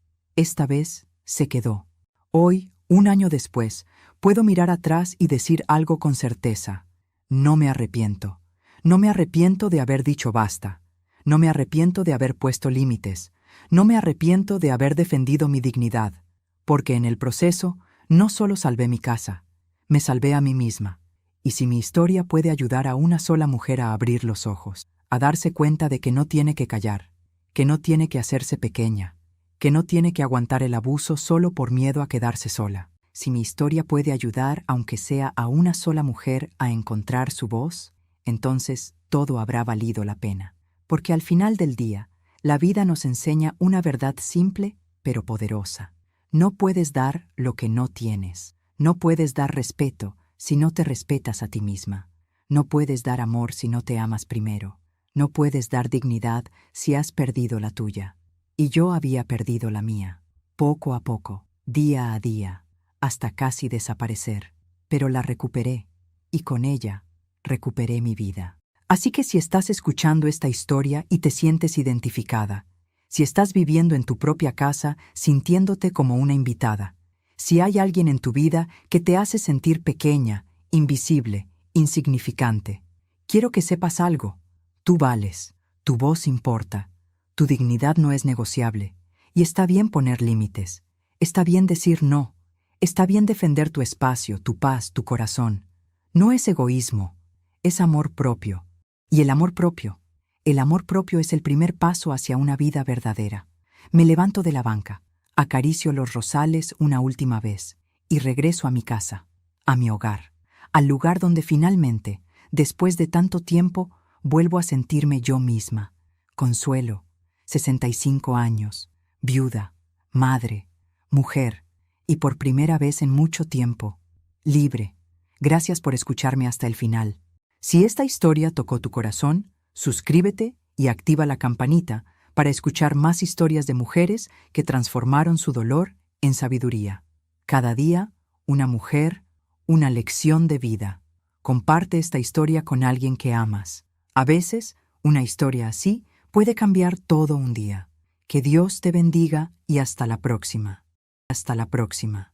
[SPEAKER 1] se quedó. Hoy, un año después, puedo mirar atrás y decir algo con certeza. No me arrepiento. No me arrepiento de haber dicho basta. No me arrepiento de haber puesto límites. No me arrepiento de haber defendido mi dignidad. Porque en el proceso, no solo salvé mi casa, me salvé a mí misma. Y si mi historia puede ayudar a una sola mujer a abrir los ojos, a darse cuenta de que no tiene que callar, que no tiene que hacerse pequeña, que no tiene que aguantar el abuso solo por miedo a quedarse sola. Si mi historia puede ayudar, aunque sea a una sola mujer, a encontrar su voz, entonces todo habrá valido la pena. Porque al final del día, la vida nos enseña una verdad simple, pero poderosa. No puedes dar lo que no tienes. No puedes dar respeto si no te respetas a ti misma. No puedes dar amor si no te amas primero. No puedes dar dignidad si has perdido la tuya. Y yo había perdido la mía, poco a poco, día a día, hasta casi desaparecer. Pero la recuperé, y con ella recuperé mi vida. Así que si estás escuchando esta historia y te sientes identificada, si estás viviendo en tu propia casa sintiéndote como una invitada, si hay alguien en tu vida que te hace sentir pequeña, invisible, insignificante, quiero que sepas algo. Tú vales, tu voz importa, tu dignidad no es negociable, y está bien poner límites, está bien decir no, está bien defender tu espacio, tu paz, tu corazón. No es egoísmo, es amor propio. Y el amor propio es el primer paso hacia una vida verdadera. Me levanto de la banca, acaricio los rosales una última vez y regreso a mi casa, a mi hogar, al lugar donde finalmente, después de tanto tiempo, vuelvo a sentirme yo misma. Consuelo, 65 años, viuda, madre, mujer, y por primera vez en mucho tiempo, libre. Gracias por escucharme hasta el final. Si esta historia tocó tu corazón, suscríbete y activa la campanita para escuchar más historias de mujeres que transformaron su dolor en sabiduría. Cada día, una mujer, una lección de vida. Comparte esta historia con alguien que amas. A veces, una historia así puede cambiar todo un día. Que Dios te bendiga y hasta la próxima. Hasta la próxima.